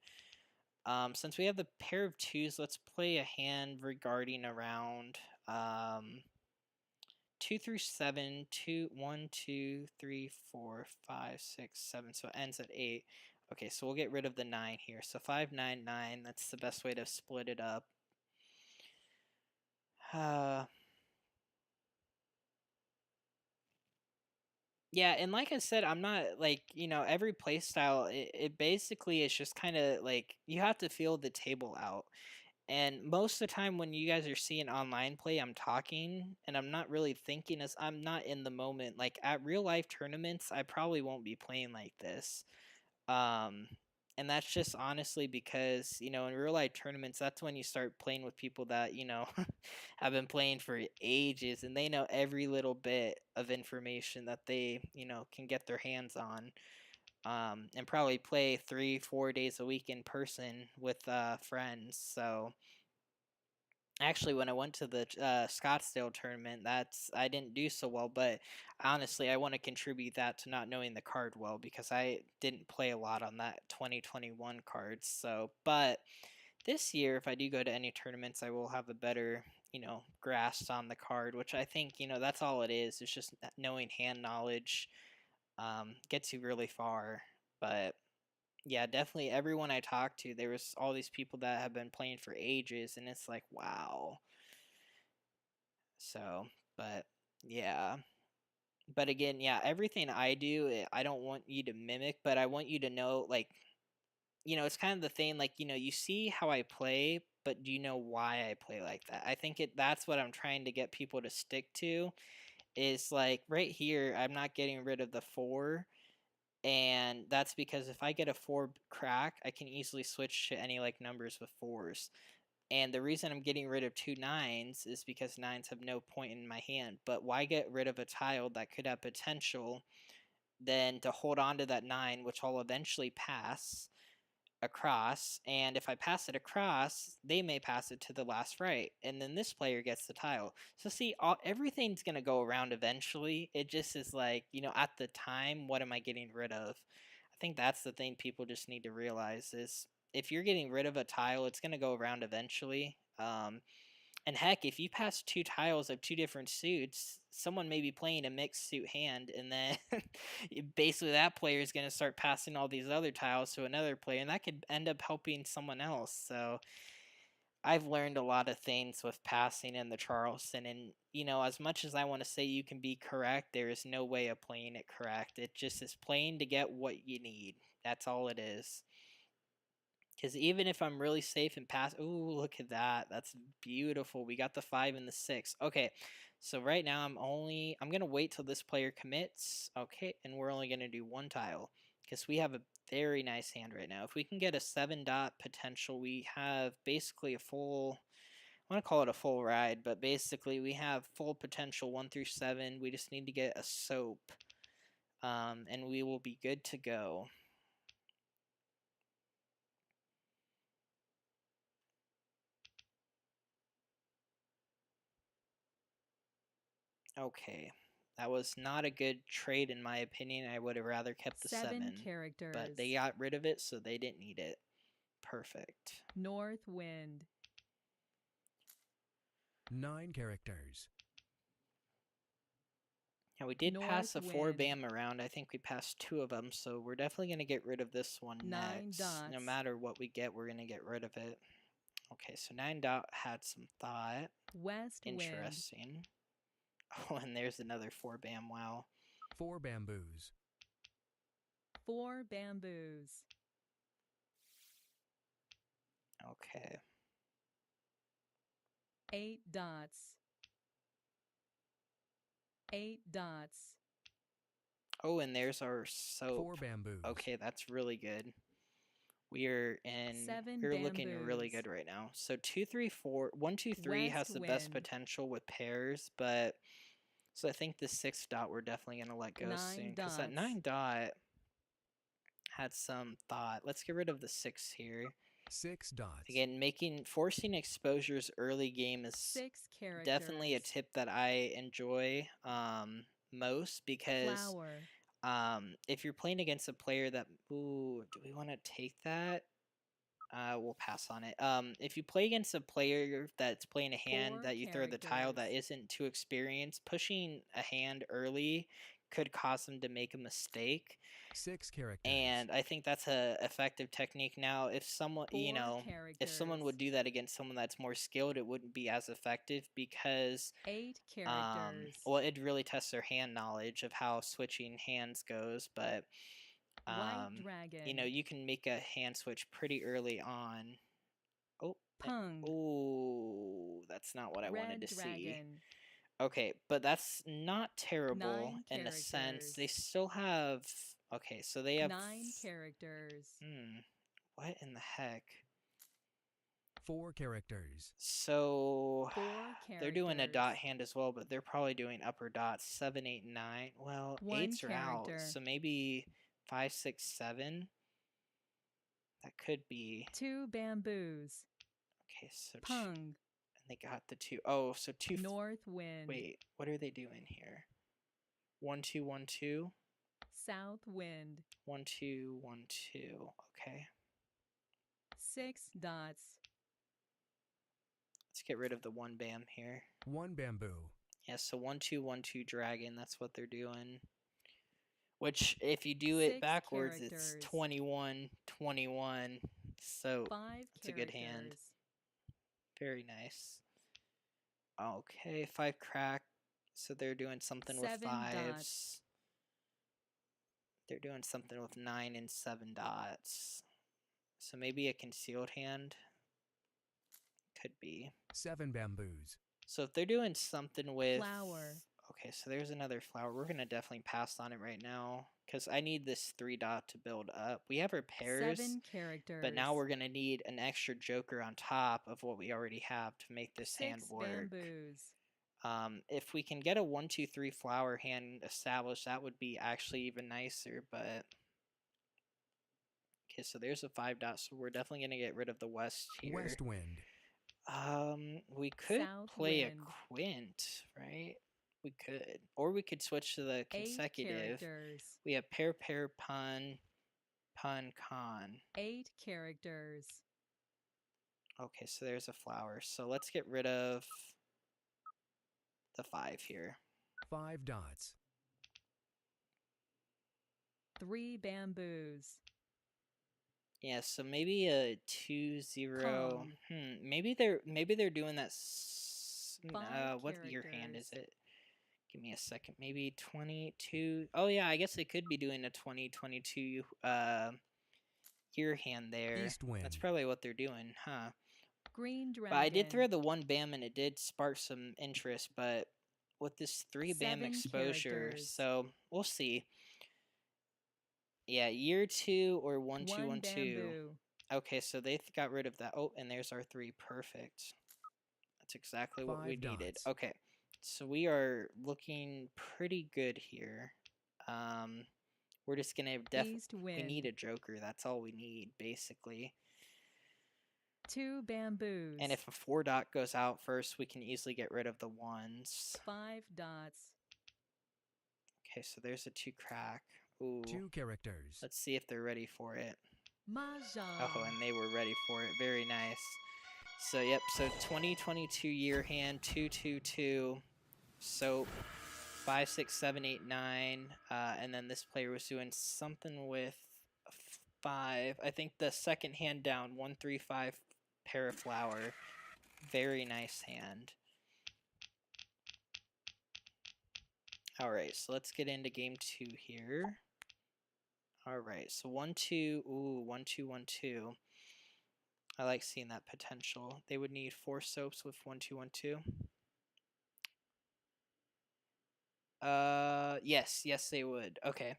Since we have the pair of twos, let's play a hand regarding around 2 through 7, 2, 1, 2, 3, 4, 5, 6, 7. So it ends at 8. Okay, so we'll get rid of the 9 here. So 5, 9, 9. That's the best way to split it up. Yeah, and like I said, I'm not, like, you know, every play style, it basically is just kind of like, you have to feel the table out. And most of the time when you guys are seeing online play, I'm talking and I'm not really thinking, as I'm not in the moment. Like at real life tournaments, I probably won't be playing like this. Um, and that's just honestly because, you know, in real life tournaments, that's when you start playing with people that, you know, have been playing for ages, and they know every little bit of information that they, you know, can get their hands on. And probably play 3, 4 days a week in person with friends. So actually, when I went to the Scottsdale tournament, I didn't do so well, but honestly, I want to contribute that to not knowing the card well, because I didn't play a lot on that 2021 cards. So, but this year, if I do go to any tournaments, I will have a better, you know, grasp on the card, which I think, you know, that's all it is. It's just knowing hand knowledge gets you really far. But yeah, definitely everyone I talked to, there was all these people that have been playing for ages, and it's like, wow. So, but yeah. But again, yeah, everything I do, I don't want you to mimic, but I want you to know, like, you know, it's kind of the thing, like, you know, you see how I play, but do you know why I play like that? I think that's what I'm trying to get people to stick to, is like right here, I'm not getting rid of the 4. And that's because if I get a 4 crack, I can easily switch to any like numbers with 4s. And the reason I'm getting rid of 2 9s is because 9s have no point in my hand. But why get rid of a tile that could have potential than to hold on to that 9, which I'll eventually pass, across, and if I pass it across, they may pass it to the last right, and then this player gets the tile. So see, everything's going to go around eventually. It just is like, you know, at the time, what am I getting rid of? I think that's the thing people just need to realize is if you're getting rid of a tile, it's going to go around eventually. And heck, if you pass 2 tiles of 2 different suits, someone may be playing a mixed suit hand, and then basically that player is going to start passing all these other tiles to another player, and that could end up helping someone else. So I've learned a lot of things with passing in the Charleston, and you know, as much as I want to say you can be correct, there is no way of playing it correct. It just is playing to get what you need. That's all it is. Because even if I'm really safe and pass, ooh, look at that. That's beautiful. We got the 5 and the 6. Okay, so right now I'm going to wait till this player commits. Okay, and we're only going to do 1 tile. Because we have a very nice hand right now. If we can get a 7 dot potential, we have basically a full, I want to call it a full ride, but basically we have full potential 1 through 7. We just need to get a soap. And we will be good to go. Okay, that was not a good trade in my opinion. I would have rather kept the 7 characters. but they got rid of it, so they didn't need it. Perfect. North wind. 9 characters. Yeah, we did pass a North 4 wind. bam around. I think we passed 2 of them, so we're definitely going to get rid of this one 9 next. dots. No matter what we get, we're going to get rid of it. Okay, so 9 dot had some thought. West Interesting. wind. Oh, and there's another 4 bam. Wow. 4 bamboos. 4 bamboos. Okay. 8 dots. 8 dots. Oh, and there's our soap. 4 bamboos. Okay, that's really good. We're looking really bamboos. good right now. So 2, 3, 4, 1, 2, 3 has West the best wind. potential with pairs, but so I think the 6 dot we're definitely gonna let go 9 soon because that dots. 9 dot had some thought. Let's get rid of the 6 here. 6 dots. Again, forcing exposures early game is 6 characters. definitely a tip that I enjoy most because Flower. if you're playing against a player that, ooh, do we want to take that? We'll pass on it. If you play against a player that's playing a hand 4 that you throw the tile that characters. isn't too experienced, pushing a hand early could cause them to make a mistake. 6 characters. And I think that's a effective technique. Now, if someone, 4 you know, if someone would do that against someone that's more skilled, it wouldn't be as effective because 8 characters. well, it'd really test their hand knowledge of how switching hands goes, but White dragon. you know, you can make a hand switch pretty early on. Oh, Pung. oh, that's not what I wanted to dragon. see. Okay, but that's not terrible 9 in a sense. They characters. still have, okay, so they have 9 characters. What in the heck? 4 characters. So 4 they're doing a dot characters. hand as well, but they're probably doing upper dots 7, 8, 9. Well, 1 8s are out, character. so maybe 5, 6, 7. That could be. 2 bamboos. Okay, so Pung. and they got the 2. Oh, so 2. North wind. Wait, what are they doing here? 1, 2, 1, 2. South wind. 1, 2, 1, 2. Okay. 6 dots. Let's get rid of the 1 bam here. 1 bamboo. Yeah, so 1, 2, 1, 2 dragon. That's what they're doing. Which, if you do it 6 backwards, characters. it's 21, 21. So 5 it's a good hand. characters. Very nice. Okay, 5 crack. So they're doing something with 7 5s. dots. They're doing something with 9 and 7 dots. So maybe a concealed hand. Could be. 7 bamboos. So if they're doing something with... Flower. Okay, so there's another flower. We're going to definitely pass on it right now because I need this 3 dot to build up. We have our pairs, 7 characters. but now we're going to need an extra joker on top of what we already have to make this 6 hand work. bamboos. If we can get a 1, 2, 3 flower hand established, that would be actually even nicer, but Okay, so there's a 5 dot, so we're definitely going to get rid of the west here. West wind. We could South play wind. a quint, right? We could. Or we could switch to the 8 consecutive. characters. We have pair, pair, pun, pun, con. 8 characters. Okay, so there's a flower. So let's get rid of the 5 here. 5 dots. 3 bamboos. Yeah, so maybe a 2-0. Kong. Maybe they're doing that. 5 What year hand is characters. it? Give me a second. Maybe 22. Oh yeah, I guess they could be doing a 2022 year hand there. East wind. That's probably what they're doing, huh? Green dragon. But I did throw the 1 bam and it did spark some interest, but with this 3 bam 7 exposure, characters. so we'll see. Yeah, year 2 or 1 2 1 1 2. bamboo. Okay, so they got rid of that. Oh, and there's our 3. Perfect. That's exactly what we 5 needed. dots. Okay, so we are looking pretty good here. We're just gonna East we wind. need a joker. That's all we need, basically. 2 bamboos. And if a 4 dot goes out first, we can easily get rid of the 1s. 5 dots. Okay, so there's a 2 crack. Ooh. 2 characters. Let's see if they're ready for it. Mahjong. Oh, and they were ready for it. Very nice. So, yep. So, 2022 year hand, 222. Soap, 5, 6, 7, 8, 9. And then this player was doing something with a 5. I think the second hand down, 1, 3, 5, pair of flower. Very nice hand. Alright, so let's get into game 2 here. Alright, so 1, 2. Ooh, 1, 2, 1, 2. I like seeing that potential. They would need 4 soaps with 1, 2, 1, 2. Yes, they would. Okay.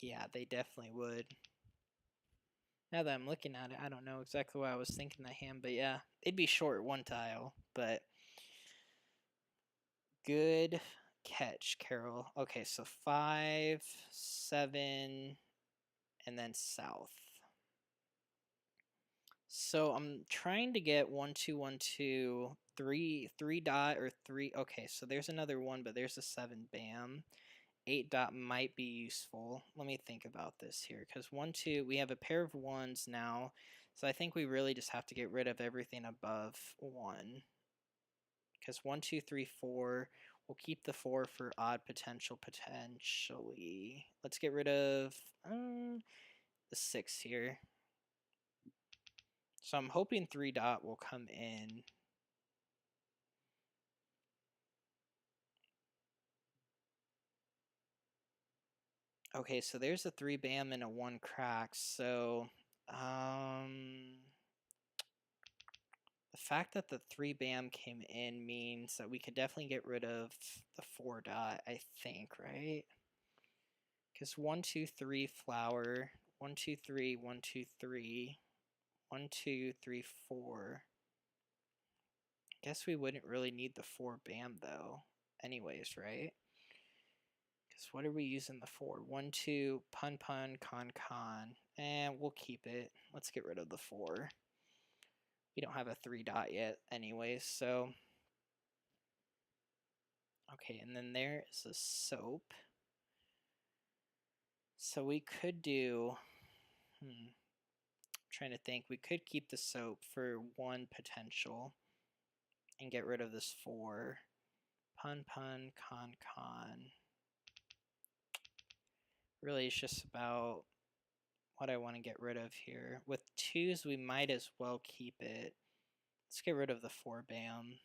Yeah, they definitely would. Now that I'm looking at it, I don't know exactly what I was thinking that hand, but yeah, they'd be short 1 tile, but good catch, Carol. Okay, so 5, 7, and then south. So I'm trying to get 1, 2, 1, 2, 3 dot or 3. Okay, so there's another 1, but there's a 7 bam. 8 dot might be useful. Let me think about this here, because 1, 2, we have a pair of 1s now, so I think we really just have to get rid of everything above 1. Because 1, 2, 3, 4, we'll keep the 4 for odd potential, potentially. Let's get rid of the 6 here. So I'm hoping 3 dot will come in. Okay, so there's a 3 bam and a 1 crack. So the fact that the 3 bam came in means that we could definitely get rid of the 4 dot, I think, right? Because 1, 2, 3 flower, 1, 2, 3, 1, 2, 3, 1, 2, 3, 4. Guess we wouldn't really need the 4 bam though, anyways, right? Because what are we using the 4? 1, 2, pun, pun, con, con. And we'll keep it. Let's get rid of the 4. We don't have a 3 dot yet anyways, so. Okay, and then there is a soap. So we could do, trying to think, we could keep the soap for 1 potential and get rid of this 4. Pun, pun, con, con. Really, it's just about what I want to get rid of here. With 2s, we might as well keep it. Let's get rid of the 4 bam.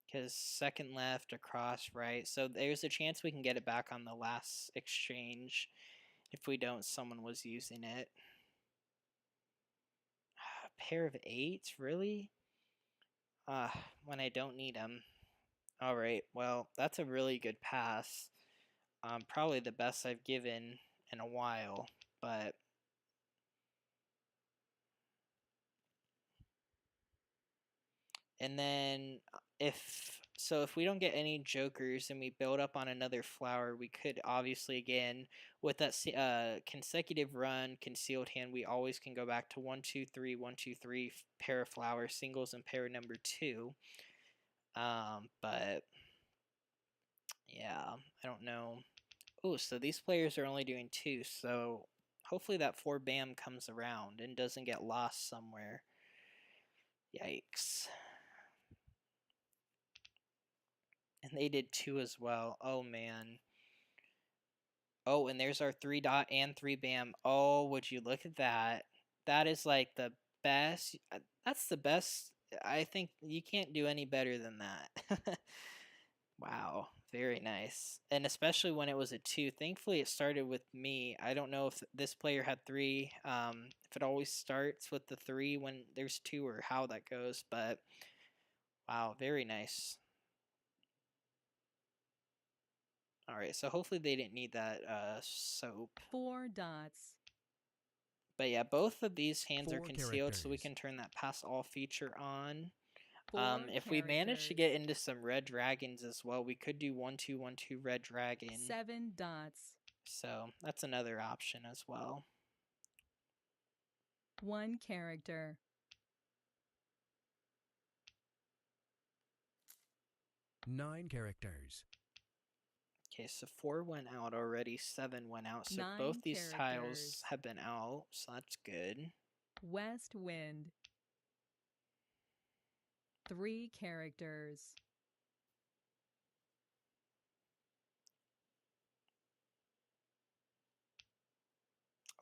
Because second left, across, right. So there's a chance we can get it back on the last exchange. If we don't, someone was using it. A pair of 8s, really? When I don't need them. Alright, well, that's a really good pass. Probably the best I've given in a while, but and then if So if we don't get any jokers and we build up on another flower, we could obviously, again, with that consecutive run, concealed hand, we always can go back to 1, 2, 3, 1, 2, 3, pair of flowers, singles, and pair number 2. But yeah, I don't know. Oh, so these players are only doing 2, so hopefully that 4 bam comes around and doesn't get lost somewhere. Yikes. And they did 2 as well. Oh, man. Oh, and there's our 3 dot and 3 bam. Oh, would you look at that? That is like the best. That's the best. I think you can't do any better than that. Wow, very nice. And especially when it was a 2. Thankfully, it started with me. I don't know if this player had 3. If it always starts with the 3 when there's 2 or how that goes. But wow, very nice. All right, so hopefully they didn't need that soap. 4 dots. But yeah, both of these hands are 4 concealed, so we characters. can turn that pass all feature on. 4 If we manage to get into some red dragons as well, we could do 1, 2, 1, 2 red dragon. 7 dots. So that's another option as well. 1 character. 9 characters. Okay, so 4 went out already, 7 went out. So 9 both these tiles characters. have been out, so that's good. West wind. 3 characters.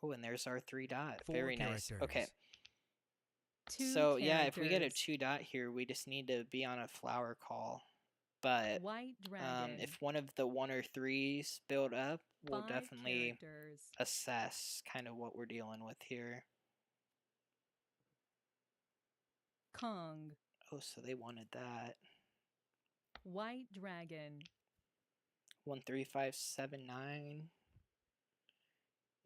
Oh, and there's our 3 dot. 4 Very nice. characters. Okay. 2 So yeah, if we get a characters. 2 dot here, we just need to be on a flower call. But White dragon. if one of the 1 or 3s build up, we'll 5 definitely characters. assess kind of what we're dealing with here. Kong. Oh, so they wanted that. White dragon. 1, 3, 5, 7, 9.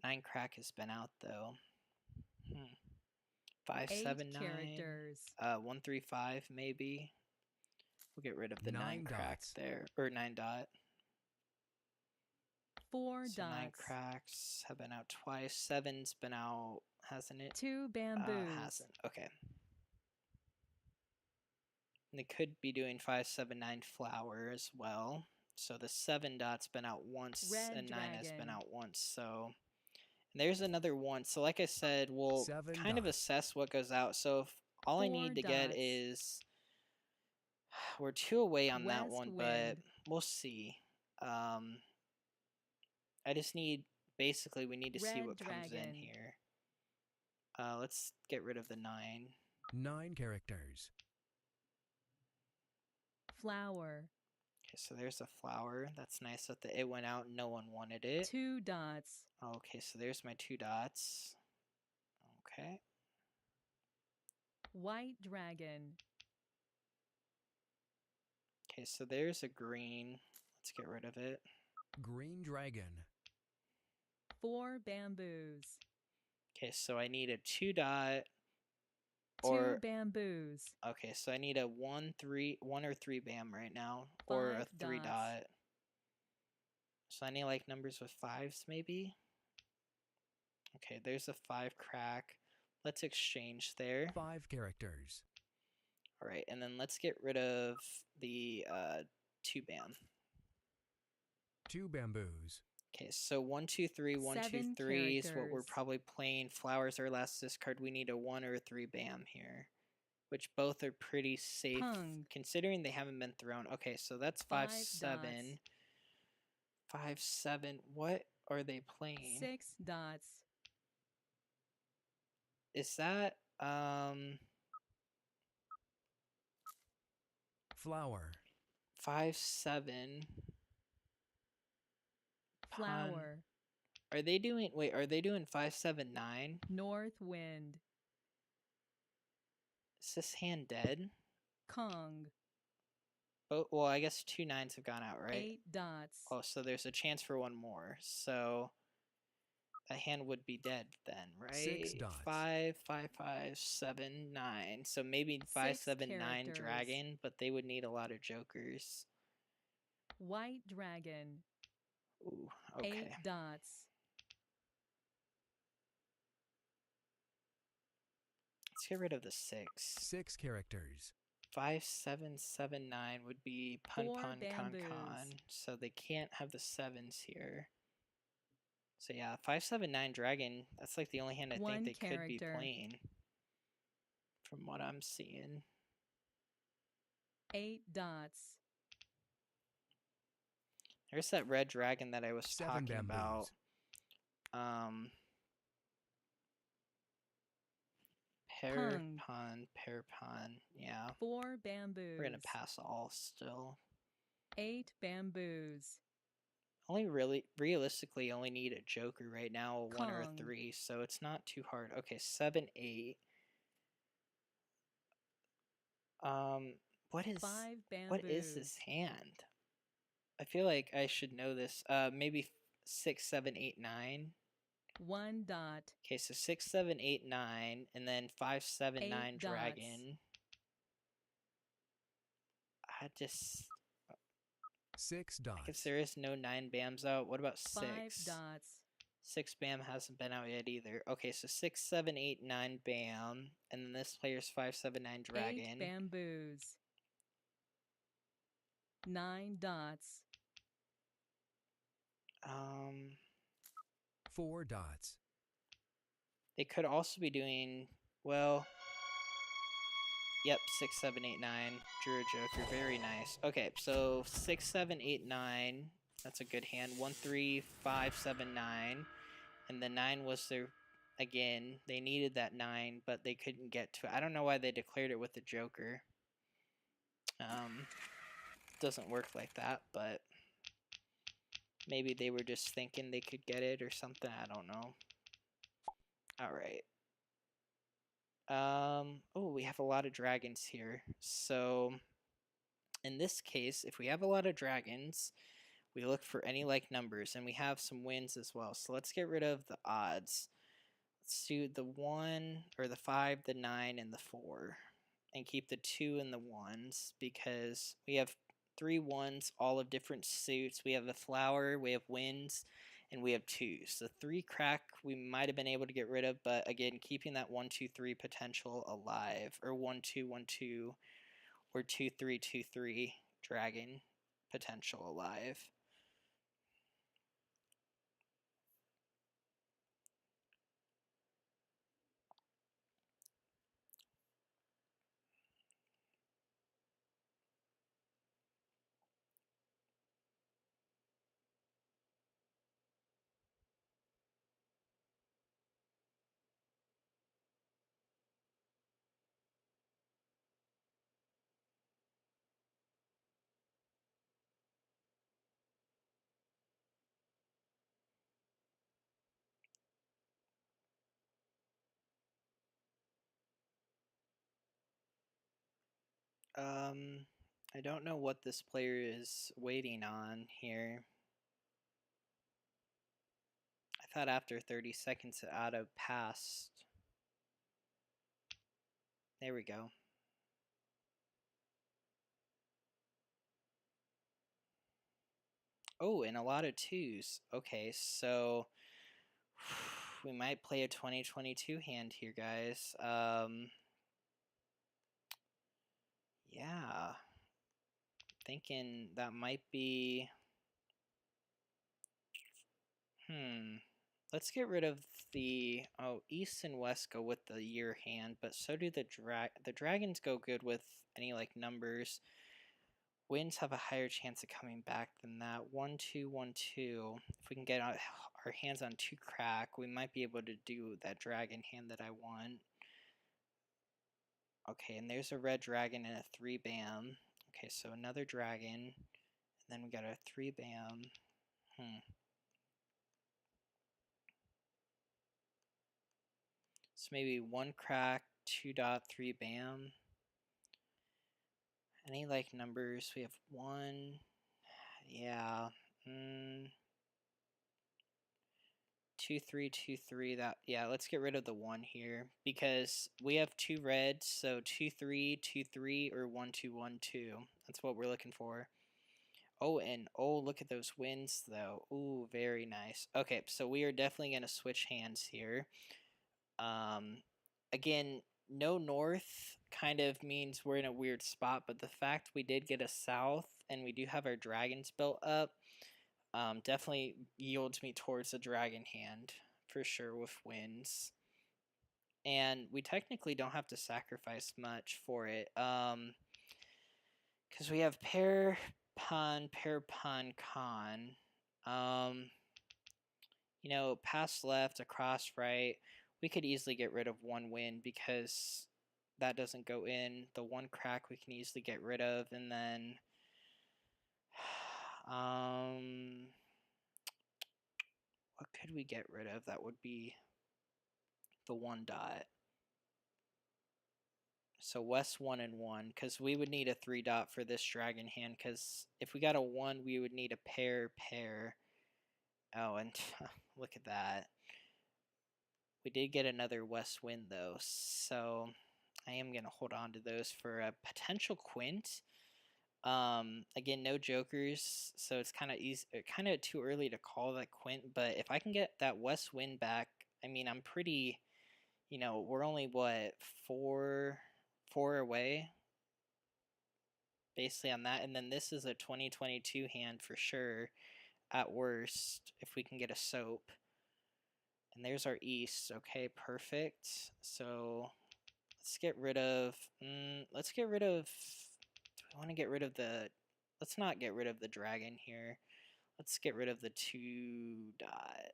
9 crack has been out though. 5, 8 7, 9. characters. 1, 3, 5 maybe. We'll get rid of the 9 9 crack dots. there, or 9 dot. 4 So 9 dots. cracks have been out twice. 7's been out, hasn't it? 2 bamboos. Hasn't. Okay. And they could be doing 5, 7, 9 flower as well. So the 7 dot's been out once, Red and 9 has been dragon. out once. So and there's another one. So like I said, we'll 7 kind of dots. assess what goes out. So if all I 4 need to get dots. is we're 2 away on that West one, but wind. we'll see. I just need basically we need to see Red what comes in dragon. here. Let's get rid of the 9. 9 characters. Flower. Okay, so there's a flower. That's nice that it went out and no one wanted it. 2 dots. Okay, so there's my 2 dots. Okay. White dragon. Okay, so there's a green. Let's get rid of it. Green dragon. 4 bamboos. Okay, so I need a 2 dot 2 or bamboos. okay, so I need a 1 or 3 bam right now, or a 5 3 dots. dot. So I need like numbers with 5s maybe. Okay, there's a 5 crack. Let's exchange there. 5 characters. All right, and then let's get rid of the 2 bam. 2 bamboos. Okay, so 1, 2, 3, 1, 2, 7 3 is what we're characters. probably playing. Flowers are last discard. We need a 1 or a 3 bam here, which both are pretty safe Pung. considering they haven't been thrown. Okay, so that's 5, 7. dots. 5, 7. What are they playing? 6 dots. Is that Flower. 5, 7? Pun. Flower. Are they doing? Wait, are they doing 5, 7, 9? North wind. Is this hand dead? Kong. Oh, well, I guess 2 9s have gone out, right? 8 dots. Oh, so there's a chance for one more. So that hand would be dead then, right? 6 dots. 5, 5, 5, 7, 9. So maybe 5, 6 7, 9 characters. dragon, but they would need a lot of jokers. White dragon. Ooh, 8 okay. dots. Let's get rid of the 6. 6 characters. 5, 7, 7, 9 would be pun 4 pun con bamboos. con. So they can't have the 7s here. So yeah, 5, 7, 9 dragon. That's like the only hand I think 1 they could be character. playing. From what I'm seeing. 8 dots. There's that red dragon that I was 7 talking bamboos. about. Pair pun. Yeah. 4 bamboos. We're gonna pass all still. 8 bamboos. Only realistically only need a joker right now, a 1 or a Kong. 3, so it's not too hard. Okay, 7, 8. What is 5 bamboos. what is this hand? I feel like I should know this. Maybe 6, 7, 8, 9. 1 dot. Okay, so 6, 7, 8, 9, and then 5, 7, 8 9 dots. dragon. I just 6 I guess dots. there is no 9 bams out. What about 6? 5 dots. 6 bam hasn't been out yet either. Okay, so 6, 7, 8, 9 bam, and then this player's 5, 7, 9 dragon. 8 bamboos. 9 dots. 4 dots. They could also be doing, well, yep, 6, 7, 8, 9. Drew a joker. Very nice. Okay, so 6, 7, 8, 9. That's a good hand. 1, 3, 5, 7, 9. And the 9 was their, again, they needed that 9, but they couldn't get to it. I don't know why they declared it with the joker. Doesn't work like that, but maybe they were just thinking they could get it or something. I don't know. Alright. Oh, we have a lot of dragons here. So, in this case, if we have a lot of dragons, we look for any like numbers, and we have some wins as well. So let's get rid of the odds. Let's do the 1, or the 5, the 9, and the 4. And keep the 2 and the 1s, because we have 3 1s, all of different suits. We have a flower, we have wins, and we have 2s. The 3 crack we might have been able to get rid of, but again, keeping that 1, 2, 3 potential alive, or 1, 2, 1, 2, or 2, 3, 2, 3 dragon potential alive. I don't know what this player is waiting on here. I thought after 30 seconds it ought to have passed. There we go. Oh, and a lot of 2s. Okay, so we might play a 2022 hand here, guys. Yeah. Thinking that might be... Let's get rid of the... Oh, East and West go with the year hand, but so do the dragons go good with any, like, numbers. Wins have a higher chance of coming back than that. 1, 2, 1, 2. If we can get our hands on 2 crack, we might be able to do that dragon hand that I want. Okay, and there's a red dragon and a 3 bam. Okay, so another dragon. And then we got a 3 bam. So maybe 1 crack, 2 dot, 3 bam. Any like numbers? We have 1. Yeah. 2 3 2 3. That, yeah, let's get rid of the 1 here because we have 2 reds, so 2 3 2 3 or 1 2 1 2. That's what we're looking for. Oh, and oh, look at those wins though. Ooh, very nice. Okay, so we are definitely going to switch hands here. Again, no north kind of means we're in a weird spot, but the fact we did get a south and we do have our dragons built up definitely yields me towards a dragon hand for sure with wins. And we technically don't have to sacrifice much for it. Because we have pair, pawn, con. You know, pass left, across right. We could easily get rid of 1 win because that doesn't go in. The 1 crack we can easily get rid of, and then what could we get rid of? That would be the 1 dot. So west 1 and 1, because we would need a 3 dot for this dragon hand, because if we got a 1, we would need a pair. Oh, and look at that. We did get another west wind though, so I am going to hold on to those for a potential quint. Again, no jokers, so it's kind of easy, kind of too early to call that quint, but if I can get that west wind back, I mean, I'm pretty, you know, we're only what, four away basically on that, and then this is a 2022 hand for sure at worst if we can get a soap. And there's our east. Okay, perfect. So let's get rid of do we want to get rid of the, let's not get rid of the dragon here. Let's get rid of the 2 dot.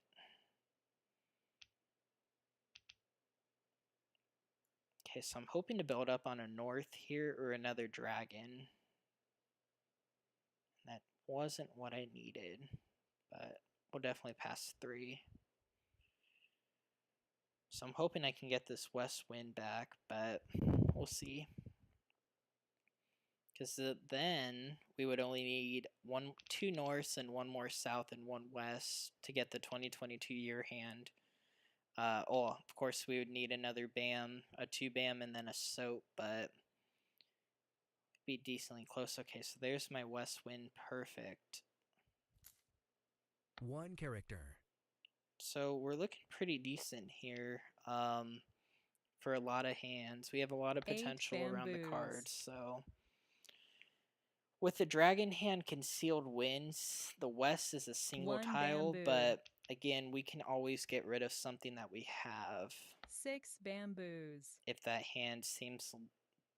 Okay, so I'm hoping to build up on a north here or another dragon. That wasn't what I needed, but we'll definitely pass 3. So I'm hoping I can get this west wind back, but we'll see. Because then we would only need 2 norths and 1 more south and 1 west to get the 2022 year hand. Oh, of course we would need another bam, a 2 bam, and then a soap, but be decently close. Okay, so there's my west wind, perfect. 1 character. So we're looking pretty decent here for a lot of hands. We have a lot of 8 potential around the bamboos. cards, so with the dragon hand concealed wins, the west is a single 1 tile, bamboo. but again, we can always get rid of something that we have 6 bamboos. if that hand seems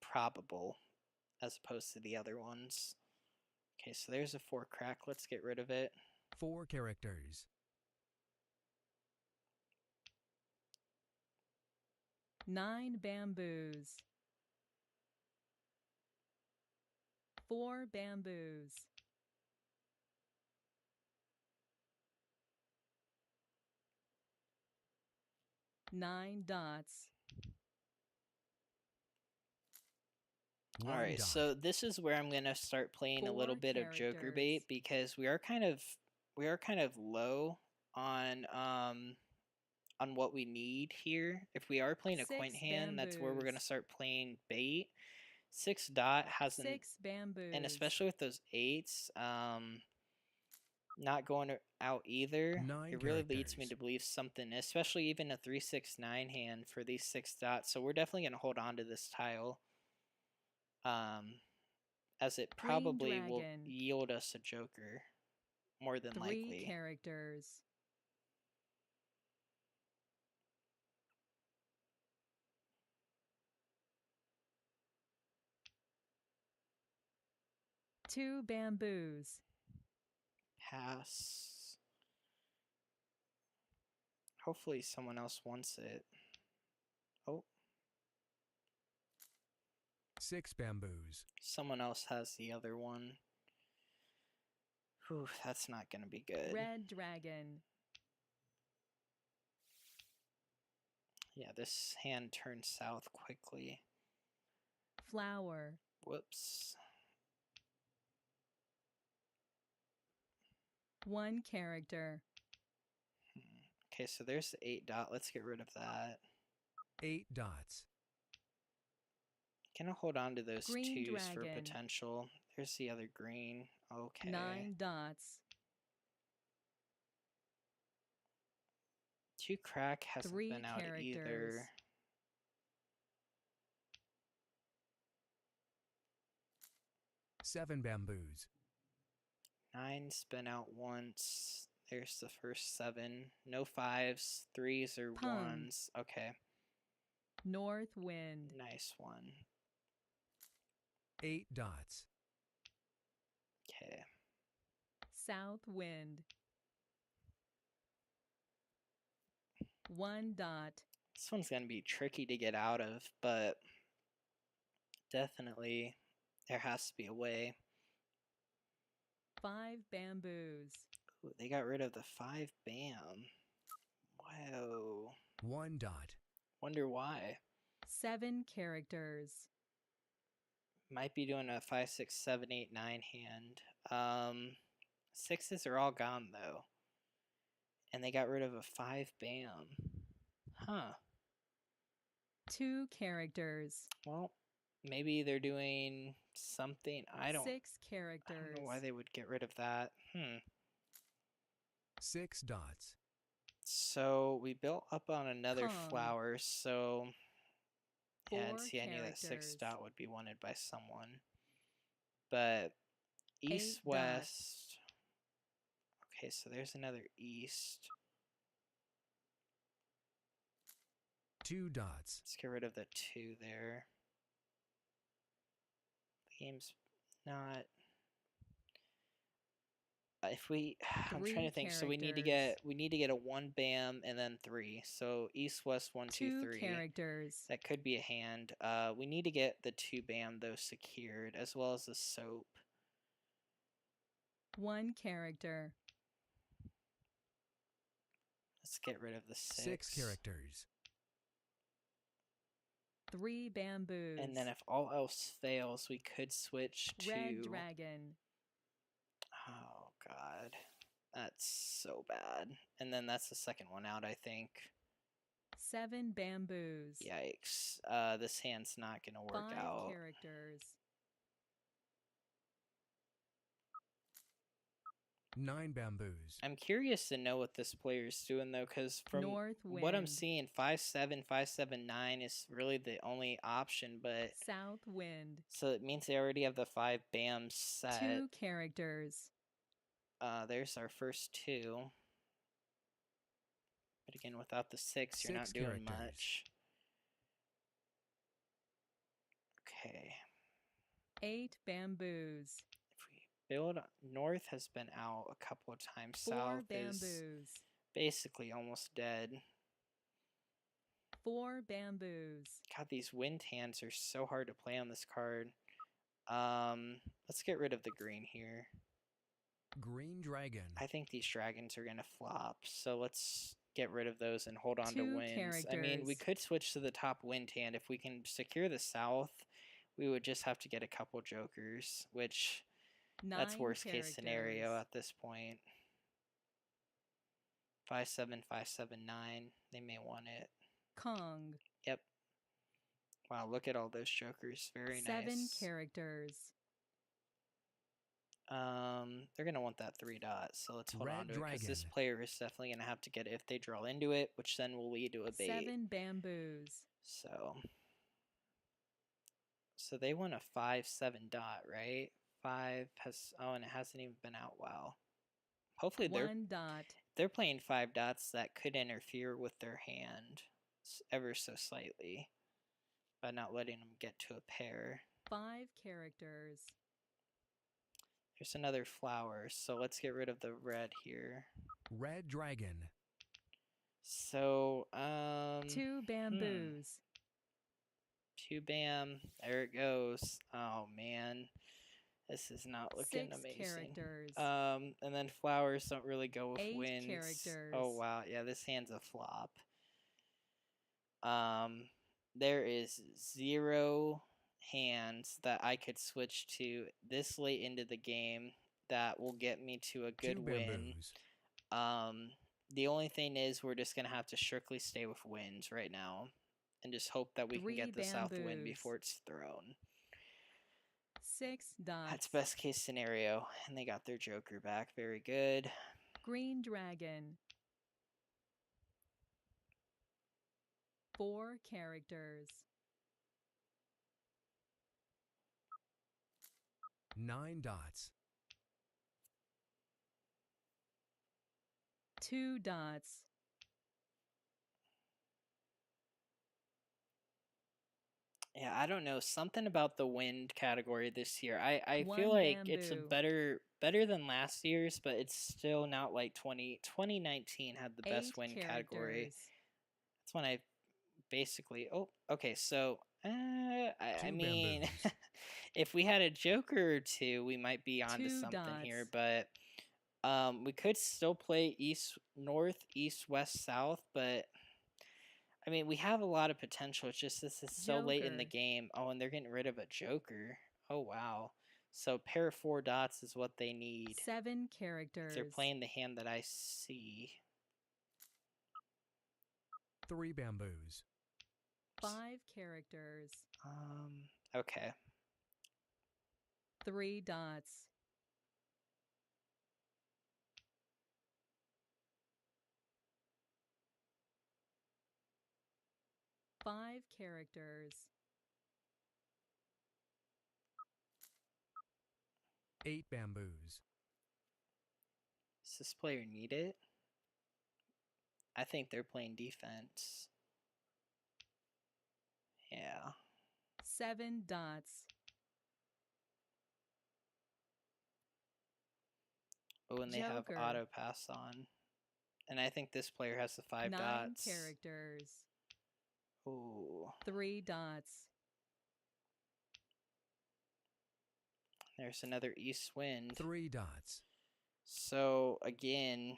probable as opposed to the other ones. Okay, so there's a 4 crack. Let's get rid of it. 4 characters. 9 bamboos. 4 bamboos. 9 dots. One Alright, dot. so this is where I'm gonna start playing a little 4 bit of Joker bait characters. because we are kind of low on what we need here. If we are playing a 6 quint hand, that's where we're gonna bamboos. start playing bait. 6 dot hasn't, 6 bamboos. and especially with those 8s, not going out either, 9 it really leads me characters. to believe something, especially even a 3 6 9 hand for these 6 dots. So we're definitely gonna hold on to this tile, as it Green probably will dragon. yield us a joker, more than 3 likely. characters. Two bamboos. Pass. Hopefully someone else wants it. Oh, 6 bamboos. someone else has the other one. Whew, that's not gonna be good. Red dragon. Yeah, this hand turns south quickly. Flower. Whoops. 1 character. Okay, so there's the 8 dot. Let's get rid of that. 8 dots. Gonna hold on to those Green 2s for dragon. potential. There's the other green. Okay. 9 dots. 2 crack hasn't 3 been out characters. either. 7 bamboos. 9's been out once. There's the first 7. No 5s, 3s, or Pung. 1s. Okay, North wind. nice one. 8 dots. Okay. South wind. 1 dot. This one's going to be tricky to get out of, but definitely there has to be a way. 5 bamboos. Ooh, they got rid of the 5 bam. Wow. 1 dot. Wonder why. 7 characters. Might be doing a 5, 6, 7, 8, 9 hand. 6s are all gone though. And they got rid of a 5 bam. Huh. 2 characters. Well, maybe they're doing something. I don't 6 characters. know why they would get rid of that. 6 dots. So we built up on another Kong. flower, so yeah, and 4 see, I knew that 6 characters. dot would be wanted by someone. But 8 east, west. Okay, so there's another east. 2 dots. Let's get rid of the 2 there. The game's not. If we, I'm trying 3 to think. So we need to get a 1 bam and then 3. So east, west, 1, 2, 2 3. characters. That could be a hand. We need to get the 2 bam though secured, as well as the soap. 1 character. Let's get rid of the 6. 6 characters. 3 bamboos. And then if all else fails, we could switch to Red dragon. Oh god. That's so bad. And then that's the second one out, I think. 7 bamboos. Yikes. This hand's not gonna work 5 out. characters. 9 bamboos. I'm curious to know what this player's doing though, because from North wind. what I'm seeing, 5-7, 5-7-9 is really the only option, but South wind. so it means they already have the 5 bams set. 2 characters. There's our first 2. But again, without the 6, you're not 6 doing characters. much. Okay. 8 bamboos. If we build, north has been out a couple of times. 4 South bamboos. is basically almost dead. 4 bamboos. God, these wind hands are so hard to play on this card. Let's get rid of the green here. Green dragon. I think these dragons are gonna flop, so let's get rid of those and hold on to 2 wins. I mean, we characters. could switch to the top wind hand. If we can secure the south, we would just have to get a couple jokers, which 9 that's worst case scenario characters. at this point. 5-7, 5-7-9. They may want it. Kong. Yep. Wow, look at all those jokers. Very 7 nice. characters. They're gonna want that 3 dot, so let's hold Red on to it because this dragon. player is definitely gonna have to get it if they draw into it, which then will lead to a bait. 7 bamboos. So they want a 5-7 dot, right? 5 has and it hasn't even been out. Wow. Hopefully 1 dot. they're playing 5 dots that could interfere with their hand ever so slightly by not letting them get to a pair. 5 characters. There's another flower, so let's get rid of the red here. Red dragon. So 2 bamboos. 2 bam. There it goes. Oh man. This is not looking 6 amazing. characters. And then flowers don't really go with 8 wins. characters. Oh wow, yeah, this hand's a flop. There is 0 hands that I could switch to this late into the game that will get me to a good 2 win. bamboos. The only thing is we're just going to have to strictly stay with winds right now and just hope that we can 3 get the south wind bamboos. before it's thrown. 6 dots. That's best case scenario. And they got their joker back. Very good. Green dragon. 4 characters. 9 dots. 2 dots. Yeah, I don't know. Something about the wind category this year. I 1 feel like it's a bamboo. better than last year's, but it's still not like 2019 had the 8 best wind category. characters. That's when I basically. Oh, okay. So, I 2 mean, bamboos. if we had a joker or two, we might be onto 2 something here. dots. But we could still play east, north, east, west, south. But I mean, we have a lot of potential. It's just this is so late in the Joker. game. Oh, and they're getting rid of a joker. Oh wow. So pair of 4 dots is what they need. 7 If characters. they're playing the hand that I see. 3 bamboos. 5 characters. Okay. 3 dots. 5 characters. 8 bamboos. Does this player need it? I think they're playing defense. Yeah. 7 dots. Oh, and they have Joker. auto pass on. And I think this player has the 5 9 dots. characters. Ooh. 3 dots. There's another east wind. 3 dots. So again,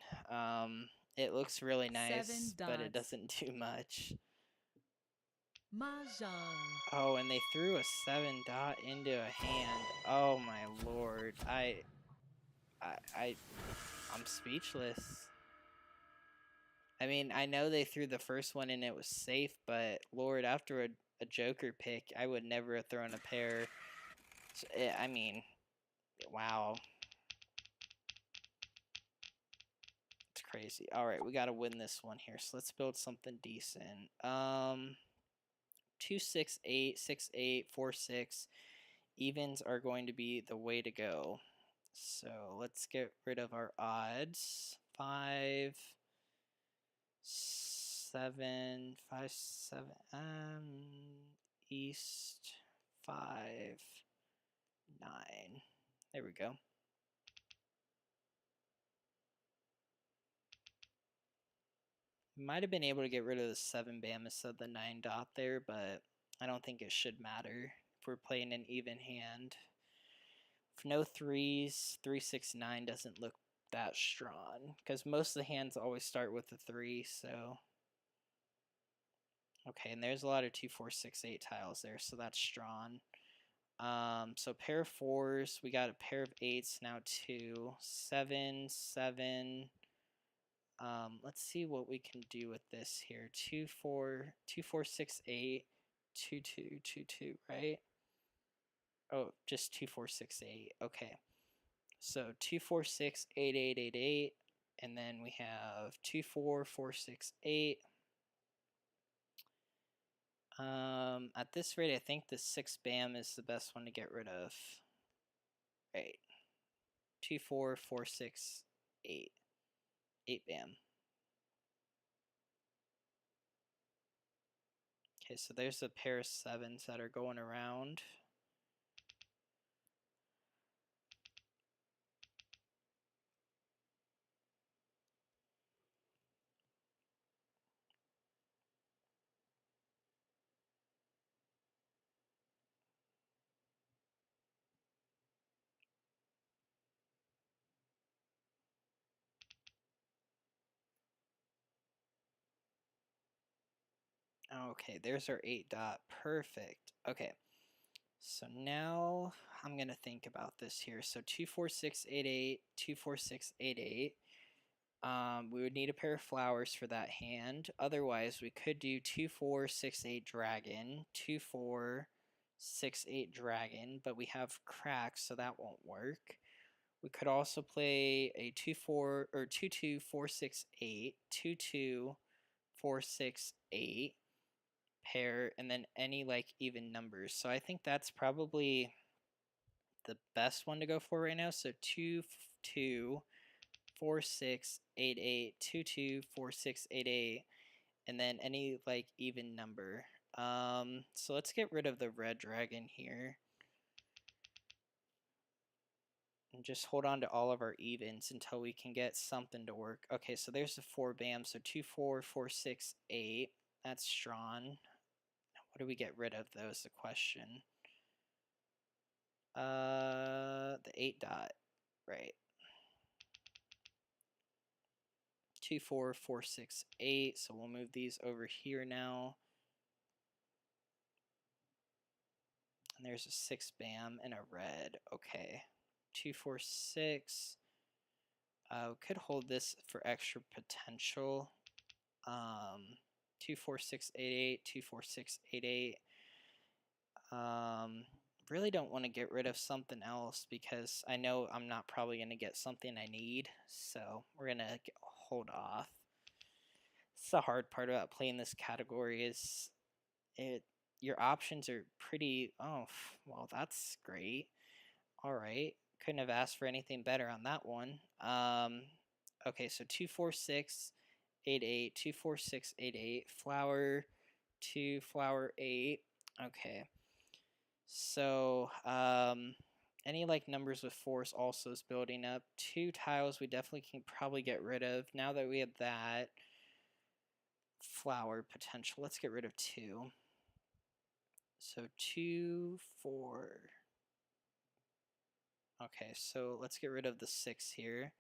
it looks really nice, 7 but it dots. doesn't do much. Mahjong. Oh, and they threw a 7 dot into a hand. Oh my lord. I'm speechless. I mean, I know they threw the first one and it was safe, but lord, after a joker pick, I would never have thrown a pair. So, I mean, wow. It's crazy. All right, we got to win this one here. So let's build something decent. 2 6 8 6 8 4 6 evens are going to be the way to go. So let's get rid of our odds. 5 7 5 7 east 5 9. There we go. Might have been able to get rid of the 7 bam instead of the 9 dot there, but I don't think it should matter if we're playing an even hand. If no 3s, 3 6 9 doesn't look that strong because most of the hands always start with a 3. So okay, and there's a lot of 2 4 6 8 tiles there, so that's strong. So pair of 4s, we got a pair of 8s now 2 7 7. Let's see what we can do with this here. 2 4 2 4 6 8 2 2 2 2, right? Oh, just 2 4 6 8. Okay. So 2 4 6 8 8 8 8, and then we have 2 4 4 6 8. At this rate, I think the 6 bam is the best one to get rid of. Right. 2 4 4 6 8. 8 bam. Okay, so there's a pair of 7s that are going around. Okay, there's our 8 dot. Perfect. Okay. So now I'm going to think about this here. So 2 4 6 8 8, 2 4 6 8 8. We would need a pair of flowers for that hand. Otherwise, we could do 2, 4, 6, 8 dragon, 2, 4, 6, 8 dragon, but we have cracks, so that won't work. We could also play a 2, 4, or 2, 2, 4, 6, 8, 2, 2, 4, 6, 8 pair, and then any like even numbers. So I think that's probably the best one to go for right now. So 2, 2, 4, 6, 8, 8, 2, 2, 4, 6, 8, 8, and then any like even number. So let's get rid of the red dragon here. And just hold on to all of our evens until we can get something to work. Okay, so there's the 4 bam. So 2, 4, 4, 6, 8. That's strong. What do we get rid of though is the question. The 8 dot, right. 2, 4, 4, 6, 8. So we'll move these over here now. And there's a 6 bam and a red. Okay. 2, 4, 6. Could hold this for extra potential. 2, 4, 6, 8, 8. 2, 4, 6, 8, 8. Really don't want to get rid of something else because I know I'm not probably going to get something I need. So we're going to hold off. It's the hard part about playing this category is your options are pretty, oh, well, that's great. All right. Couldn't have asked for anything better on that one. Okay, so 2, 4, 6, 8, 8, 2, 4, 6, 8, 8, flower, 2, flower, 8. Okay. So, any like numbers with force also is building up. 2 tiles we definitely can probably get rid of. Now that we have that flower potential, let's get rid of 2. So 2, 4. Okay, so let's get rid of the 6 here.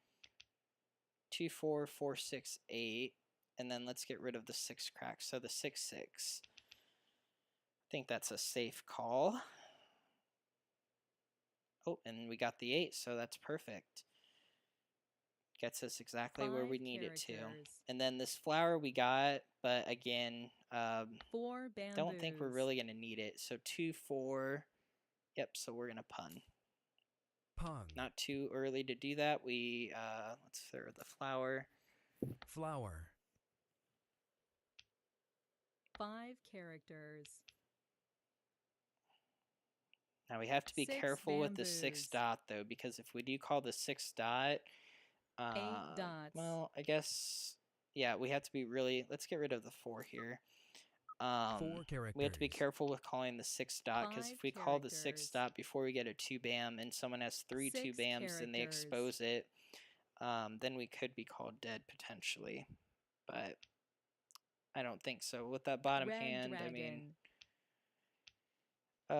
2, 4, 4, 6, 8. And then let's get rid of the 6 cracks. So the 6, 6. I think that's a safe call. Oh, and we got the 8, so that's perfect. Gets us exactly where we need it to. And then this flower we got, but again, 4 bamboos. don't think we're really going to need it. So 2, 4. Yep, so we're going to pun. Pung. Not too early to do that. We, let's throw the flower. Flower. 5 characters. Now we have to be 6 careful with the 6 bamboos. dot though, because if we do call the 6 dot, 8 dots. well, I guess, yeah, we have to be really, let's get rid of the 4 here. 4 characters. We have to be careful with calling the 6 dot, because if we call the 6 dot before we get a 2 bam and someone has 3 2 bams and they expose it, then we could be called dead potentially. But I don't think so. With that bottom Red hand, dragon. I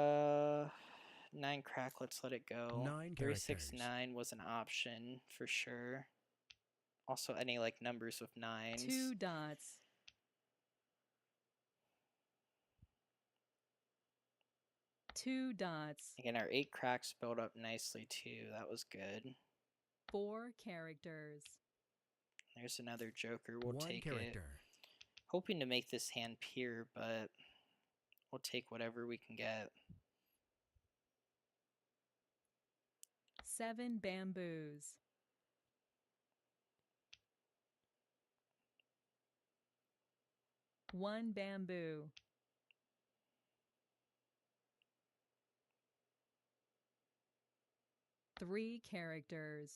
mean, 9 crack, let's let it go. 9 3, characters. 6, 9 was an option for sure. Also, any like numbers with 9s. 2 dots. 2 dots. Again, our 8 cracks built up nicely too. That was good. 4 characters. There's another joker. We'll 1 take character. it. Hoping to make this hand pure, but we'll take whatever we can get. 7 bamboos. One bamboo. 3 characters.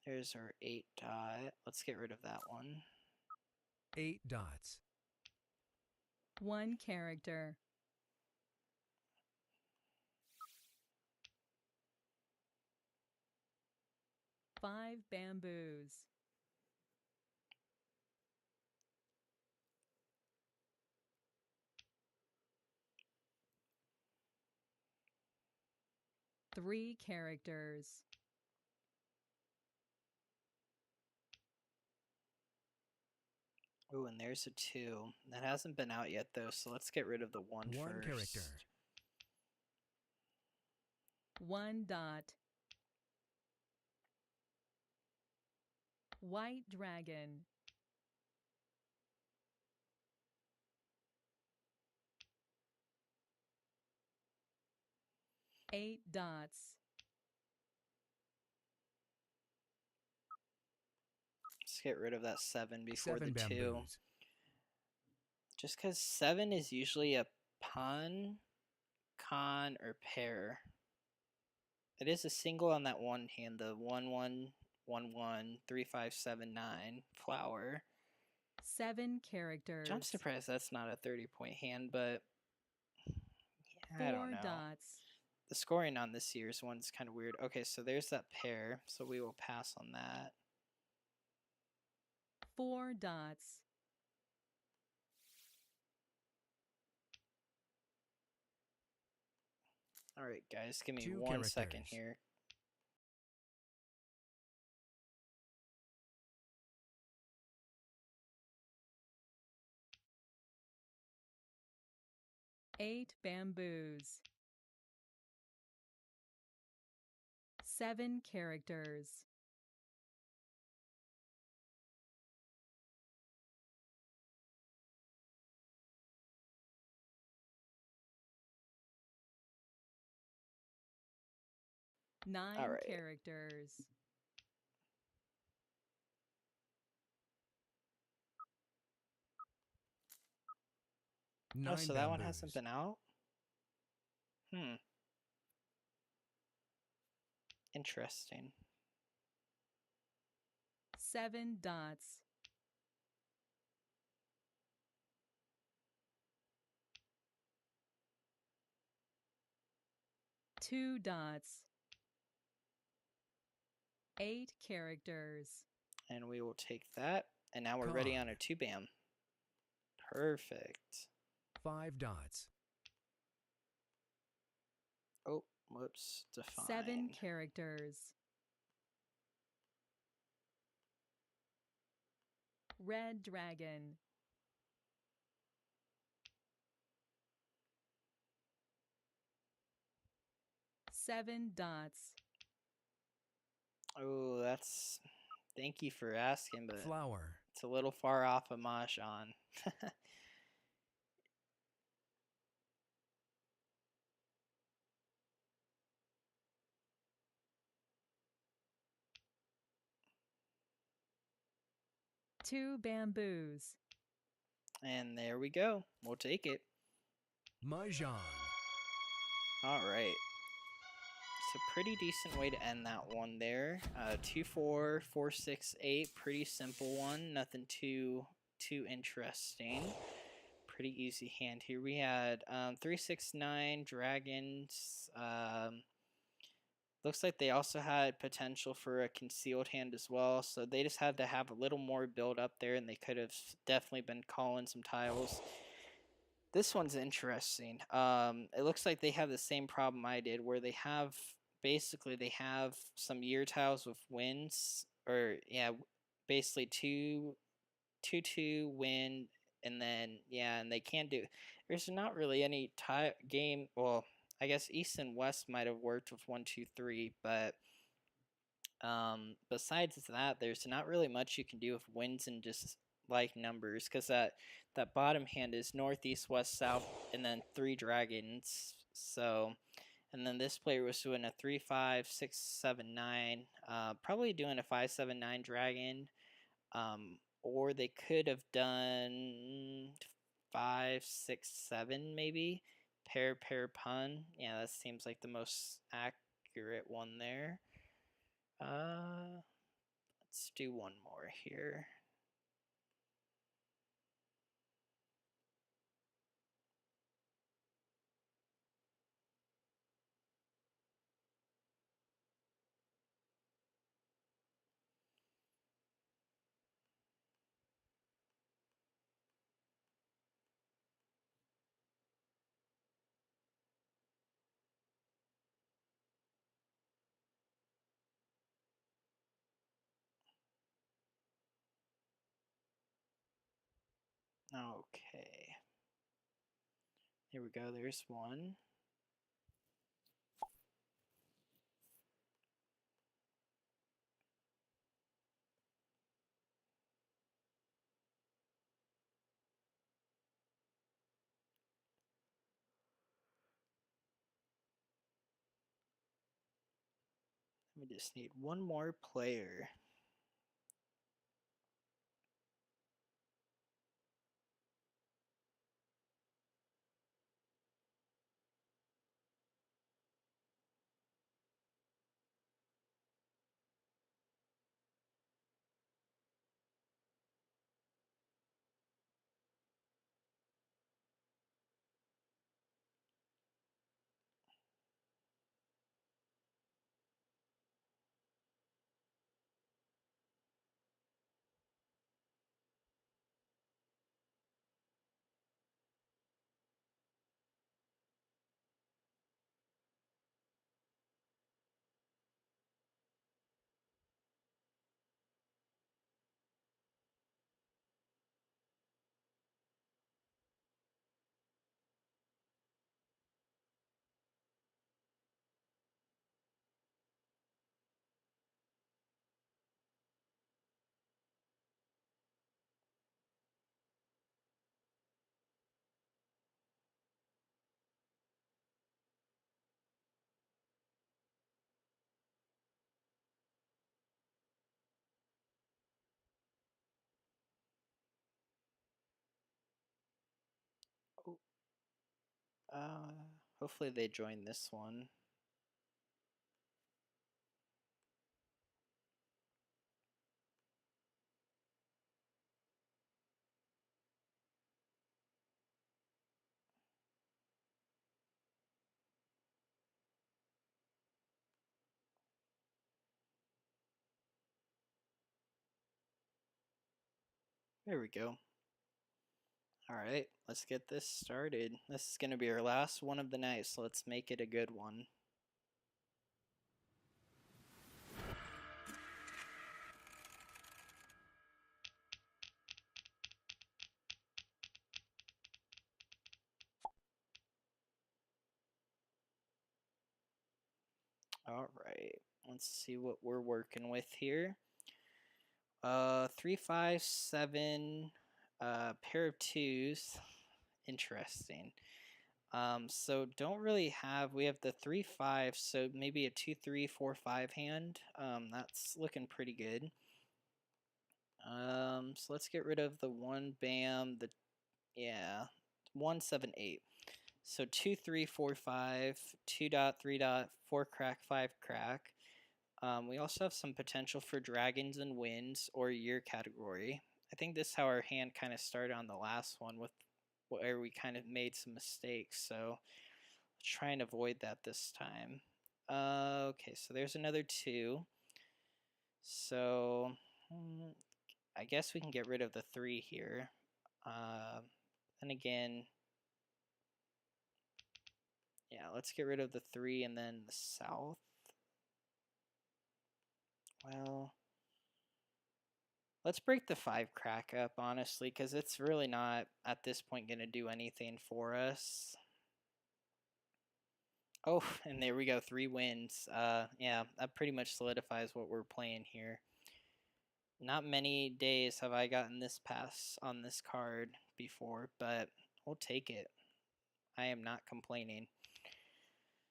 There's our 8 dot. Let's get rid of that one. 8 dots. 1 character. Five bamboos. Three characters. Ooh, and there's a 2. That hasn't been out yet though, so let's get rid of the 1 1 first. character. 1 dot. White dragon. Eight dots. Let's get rid of that 7 before 7 the 2. bamboos. Just because 7 is usually a pun, con, or pair. It is a single on that one hand, the 1 1 1 1 3 5 7 9 flower. 7 characters. I'm surprised that's not a 30-point hand, but yeah, I don't 4 know. dots. The scoring on this year's one's kind of weird. Okay, so there's that pair, so we will pass on that. 4 dots. All right, guys, give me 2 1 second characters. here. Eight bamboos. 7 characters. Nine All right. characters. Nine Oh, so that one bamboos. hasn't been out? Interesting. 7 dots. Two dots. 8 characters. And we will take that. And now we're ready on our 2 bam. Perfect. 5 dots. Oh, whoops. Define. 7 characters. Red dragon. Seven dots. Oh, that's... Thank you for asking, but Flower. it's a little far off of Mahjong. Two bamboos. And there we go. We'll take it. Mahjong. All right. It's a pretty decent way to end that one there. 2 4 4 6 8. Pretty simple one. Nothing too interesting. Pretty easy hand here. We had 3 6 9 dragons. Looks like they also had potential for a concealed hand as well. So they just had to have a little more build up there, and they could have definitely been calling some tiles. This one's interesting. It looks like they have the same problem I did, where they have basically some year tiles with wins, or yeah, basically 2 win, and then yeah, and they can't do. There's not really any game. Well, I guess East and West might have worked with 1 2 3, but besides that, there's not really much you can do with wins and just like numbers, because that bottom hand is northeast, west, south, and then 3 dragons. So, and then this player was doing a 3 5 6 7 9, probably doing a 5 7 9 dragon, or they could have done 5 6 7 maybe pair pun. Yeah, that seems like the most accurate one there. Let's do one more here. Okay. Here we go. There's one. We just need one more player. Oh, hopefully they join this one. There we go. All right, let's get this started. This is going to be our last one of the night, so let's make it a good one. All right, let's see what we're working with here. 3, 5, 7, pair of twos. Interesting. So don't really have, we have the 3, 5, so maybe a 2, 3, 4, 5 hand. That's looking pretty good. So let's get rid of the 1 bam, yeah, 1, 7, 8. So 2, 3, 4, 5, 2 dot, 3 dot, 4 crack, 5 crack. We also have some potential for dragons and winds or year category. I think this is how our hand kind of started on the last one with where we kind of made some mistakes. So let's try and avoid that this time. Okay, so there's another 2. So I guess we can get rid of the 3 here. And again, yeah, let's get rid of the 3 and then the south. Well, let's break the 5 crack up, honestly, because it's really not, at this point, going to do anything for us. Oh, and there we go, 3 wins. Yeah, that pretty much solidifies what we're playing here. Not many days have I gotten this pass on this card before, but we'll take it. I am not complaining.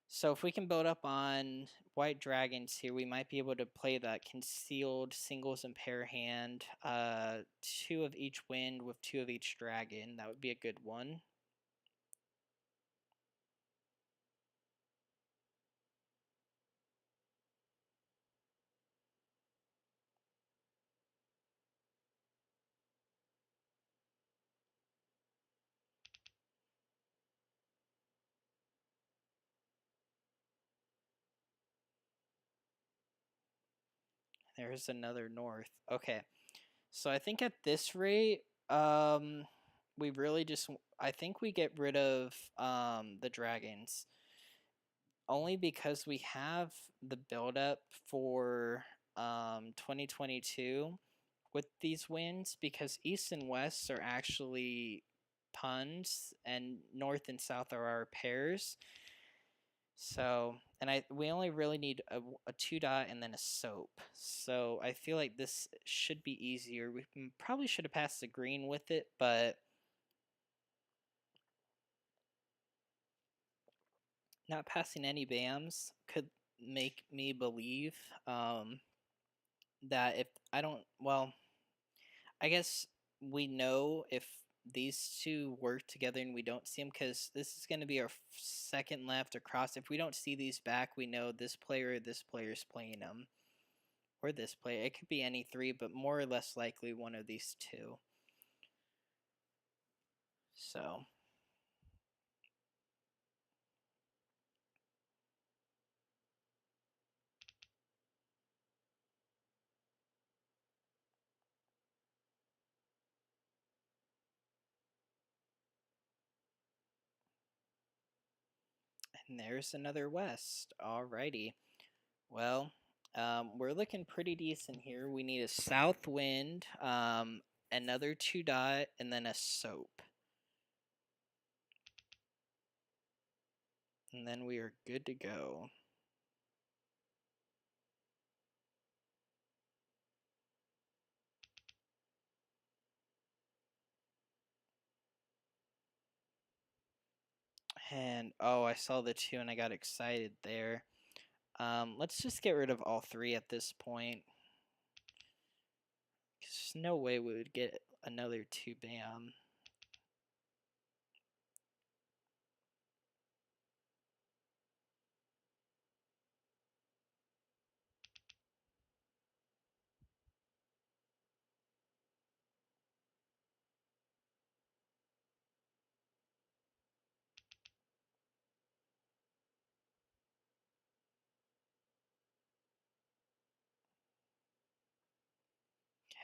So if we can build up on white dragons here, we might be able to play that concealed singles and pair hand. 2 of each wind with 2 of each dragon. That would be a good one. There's another north. Okay. So I think at this rate, we really just, I think we get rid of the dragons. Only because we have the buildup for 2022 with these wins, because east and west are actually puns and north and south are our pairs. So, and we only really need a 2 dot and then a soap. So I feel like this should be easier. We probably should have passed the green with it, but not passing any BAMs could make me believe that if I don't, well, I guess we know if these two work together and we don't see them, because this is going to be our second left across. If we don't see these back, we know this player or this player is playing them, or this player. It could be any three, but more or less likely one of these two. So and there's another west. Alrighty. Well, we're looking pretty decent here. We need a south wind, another 2-dot, and then a soap. And then we are good to go. And oh, I saw the 2 and I got excited there. Let's just get rid of all 3 at this point. There's no way we would get another 2 bam.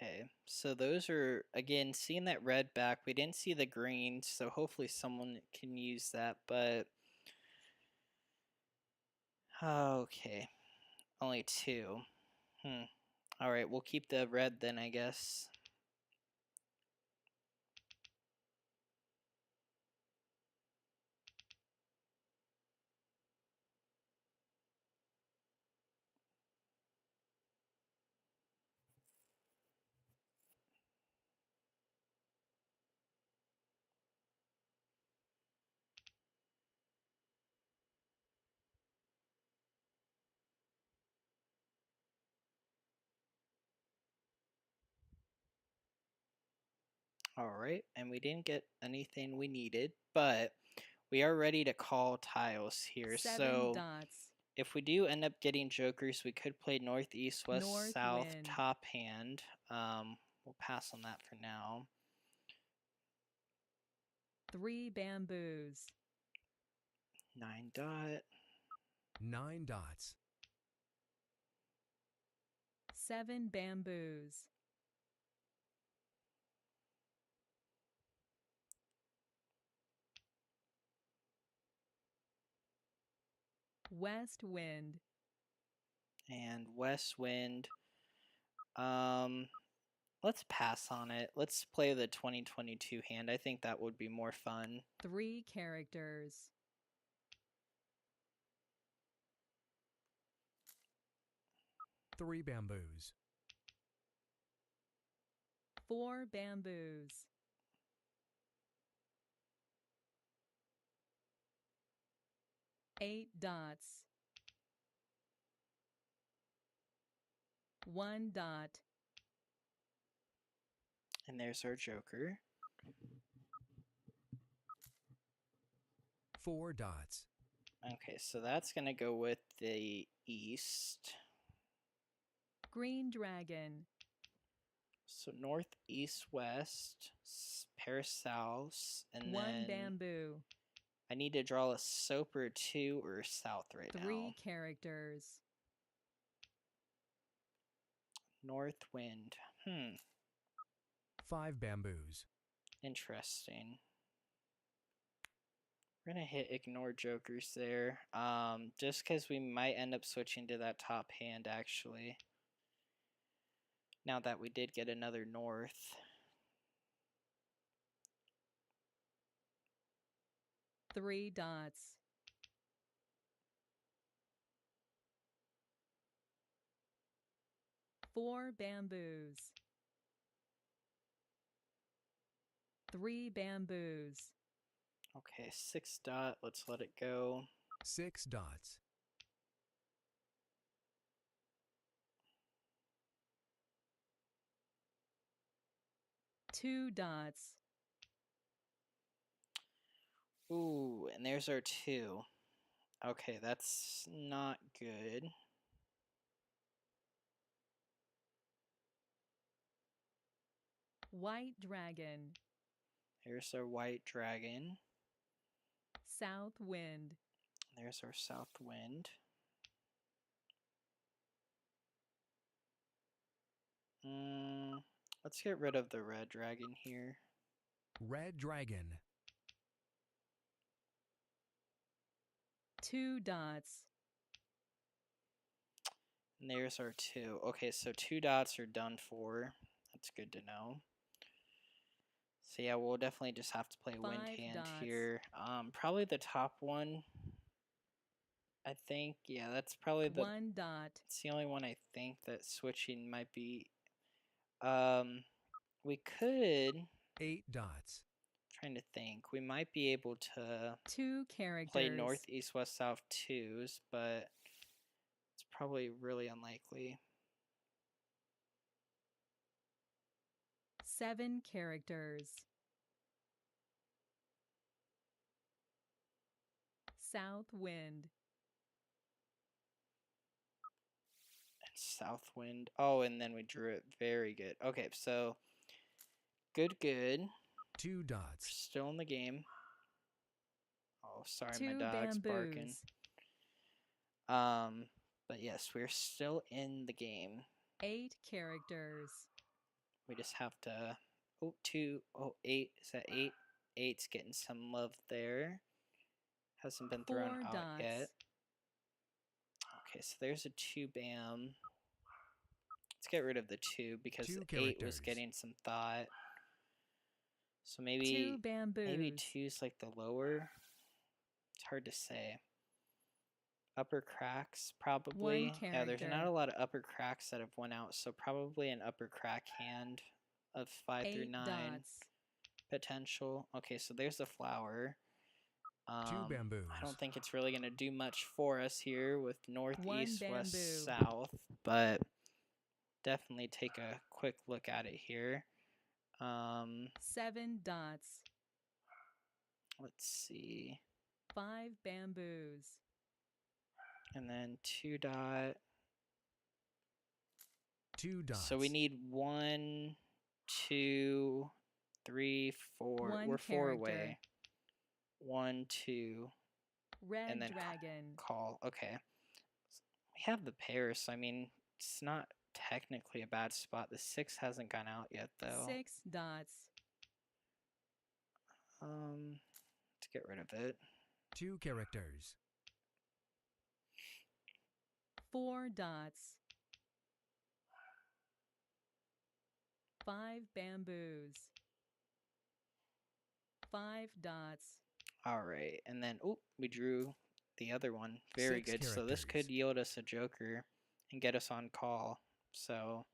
Okay, so those are, again, seeing that red back. We didn't see the green, so hopefully someone can use that, but okay, only 2. Alright, we'll keep the red then, I guess. Alright, and we didn't get anything we needed, but we are ready to call tiles here. 7 So dots. if we do end up getting jokers, we could play north, east, west, North south, wind. top hand. We'll pass on that for now. 3 bamboos. 9-dot. 9 dots. 7 bamboos. West wind. And west wind. Let's pass on it. Let's play the 2022 hand. I think that would be more fun. 3 characters. 3 bamboos. 4 bamboos. 8 dots. 1 dot. And there's our joker. 4 dots. Okay, so that's going to go with the east. Green dragon. So north, east, west, pair south, and 1 then bamboo. I need to draw a soap or 2 or south right 3 now. characters. North wind. 5 bamboos. Interesting. We're gonna hit ignore jokers there. Just because we might end up switching to that top hand actually. Now that we did get another north. 3 dots. 4 bamboos. 3 bamboos. Okay, 6 dot. Let's let it go. 6 dots. 2 dots. Ooh, and there's our 2. Okay, that's not good. White dragon. There's our white dragon. South wind. There's our south wind. Let's get rid of the red dragon here. Red dragon. 2 dots. And there's our 2. Okay, so 2 dots are done for. That's good to know. So yeah, we'll definitely just have to play wind 5 hand dots. here. Probably the top one. I think, yeah, that's probably the 1 dot. it's the only one I think that switching might be. We could, 8 dots. trying to think, we might be able to 2 characters. play north, east, west, south 2s, but it's probably really unlikely. 7 characters. South wind. And south wind. Oh, and then we drew it. Very good. Okay, so good. 2 dots. Still in the game. Oh, sorry, 2 my dog's barking. bamboos. But yes, we're still in the game. 8 characters. We just have to. Oh, 2. Oh, 8. Is that 8? 8's getting some love there. Hasn't been 4 thrown out dots. yet. Okay, so there's a 2 bam. Let's get rid of the 2 because 2 8 was characters. getting some thought. So 2 maybe bamboos. 2's like the lower. It's hard to say. Upper cracks, probably. 1 Yeah, there's not character. a lot of upper cracks that have went out, so probably an upper crack hand of 5 through 8 9 dots. potential. Okay, so there's the flower. 2 bamboos. I don't think it's really going to do much for us here with north, 1 east, west, bamboo. south, but definitely take a quick look at it here. 7 dots. Let's see. 5 bamboos. And then 2 dot. 2 dots. So we need 1, 2, 3, 4. 1 We're 4 character. away. 1, 2, Red and then dragon. call. Okay. We have the pair, so I mean, it's not technically a bad spot. The 6 hasn't gone out yet, though. 6 dots. Let's get rid of it. 2 characters. 4 dots. 5 bamboos. 5 dots. All right, and then we drew the other one. Very 6 good. So this characters. could yield us a joker and get us on call. So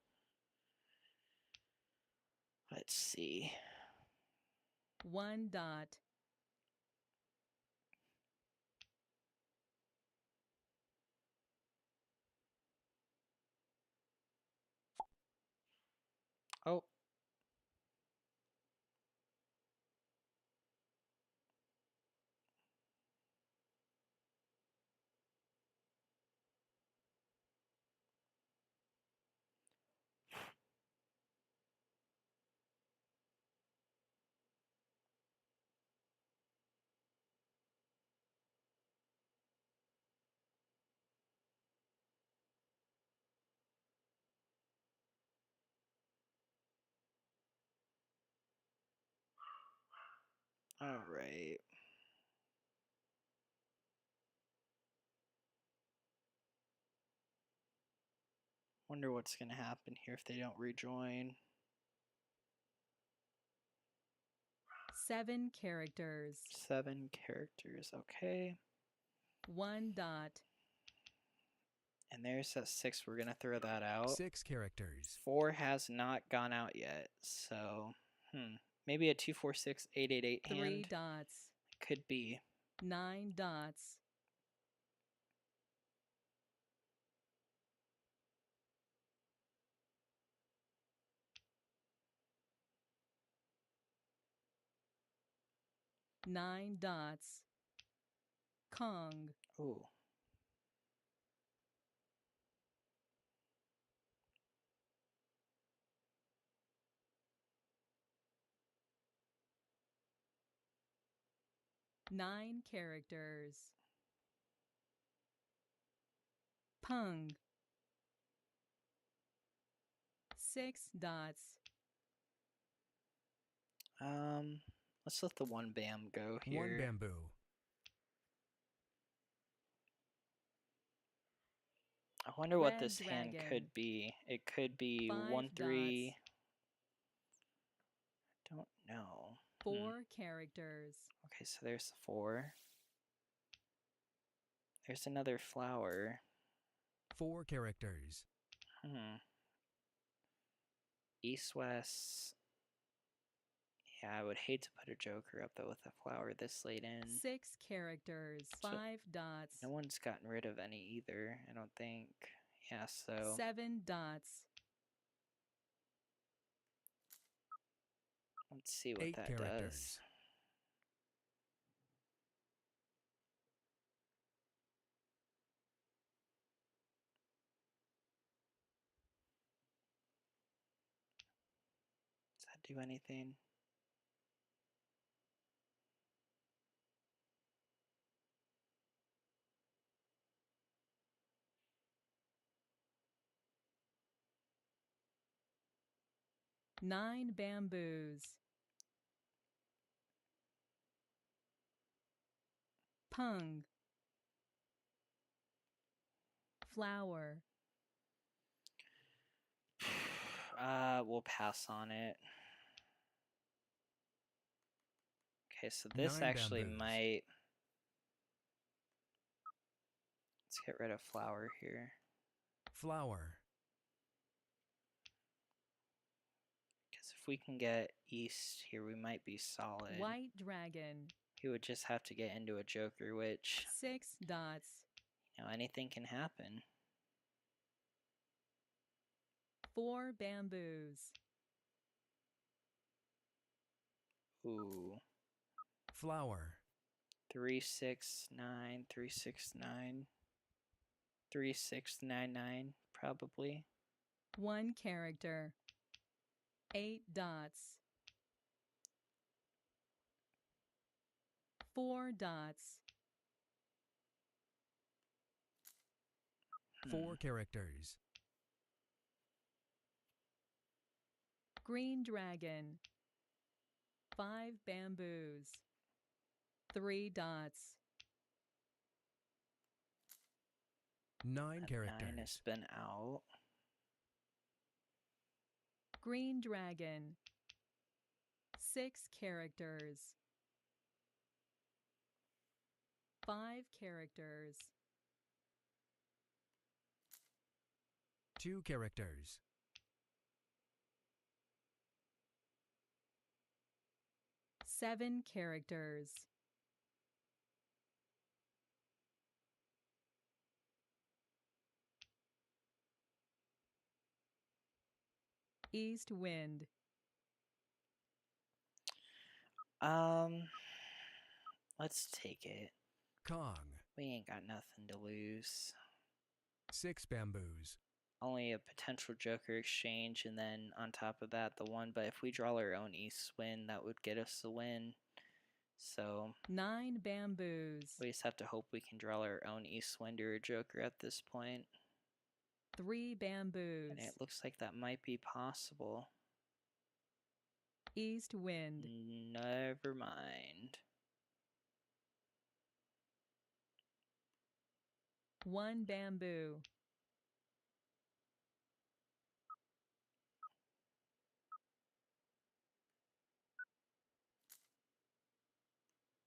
let's see. 1 dot. Oh. All right. Wonder what's going to happen here if they don't rejoin. 7 characters. 7 characters. Okay. 1 dot. And there's that 6. We're going to throw that out. 6 characters. 4 has not gone out yet. So, maybe a 2, 4, 6, 8, 8, 8 hand. 3 dots. Could be. 9 dots. 9 dots. Kong. Ooh. Nine characters. Pung. 6 dots. Let's let the one bam go here. 1 bamboo. I wonder what Red this hand dragon. could be. It could be 5 1 3. dots. Don't know. 4 characters. Okay, so there's the 4. There's another flower. 4 characters. East west. Yeah, I would hate to put a joker up though with a flower this late in. 6 characters. So 5 dots. no one's gotten rid of any either, I don't think. Yeah, so 7 dots. let's see what 8 that characters. does. Does that do anything? Nine bamboos. Pung. Flower. We'll pass on it. Okay, so this 9 actually bamboos. might... Let's get rid of flower here. Flower. Because if we can get east here, we might be solid. White dragon. He would just have to get into a joker, which, 6 dots. you know, anything can happen. 4 bamboos. Ooh. Flower. 3 6 9 3 6 9 3 6 9 9 probably. 1 character. 8 dots. 4 dots. 4 characters. Green dragon. 5 bamboos. 3 dots. 9 That characters. 9 has been out. Green dragon. 6 characters. 5 characters. 2 characters. 7 characters. East wind. Let's take it. Kong. We ain't got nothing to lose. 6 bamboos. Only a potential joker exchange, and then on top of that, the 1. But if we draw our own east win, that would get us the win. So 9 bamboos. we just have to hope we can draw our own east wind or a joker at this point. 3 bamboos. And it looks like that might be possible. East wind. Never mind. 1 bamboo.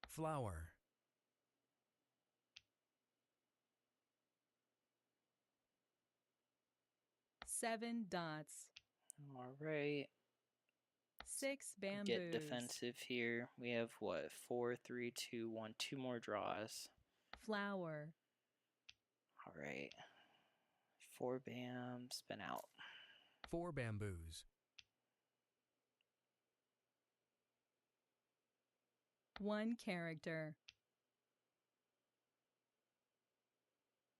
Flower. 7 dots. All right. 6 bamboos. Get defensive here. We have what? 4 3 2 1. 2 more draws. Flower. All right. 4 bams. Been out. 4 bamboos. 1 character.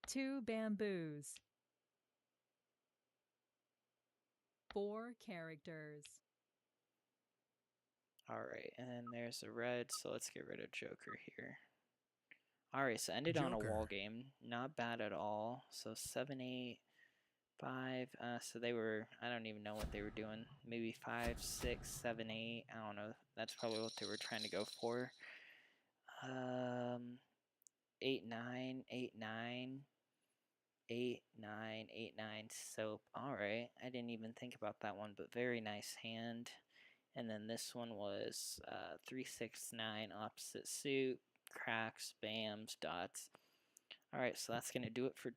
2 bamboos. 4 characters. Alright, and then there's a red, so let's get rid of Joker here. Alright, so ended on a wall Joker. game. Not bad at all. So 7, 8, 5. So they were, I don't even know what they were doing. Maybe 5, 6, 7, 8. I don't know. That's probably what they were trying to go for. 8, 9, 8, 9. 8, 9, 8, 9, soap. Alright, I didn't even think about that one, but very nice hand. And then this one was 3, 6, 9, opposite suit, cracks, bams, dots. Alright, so that's going to do it for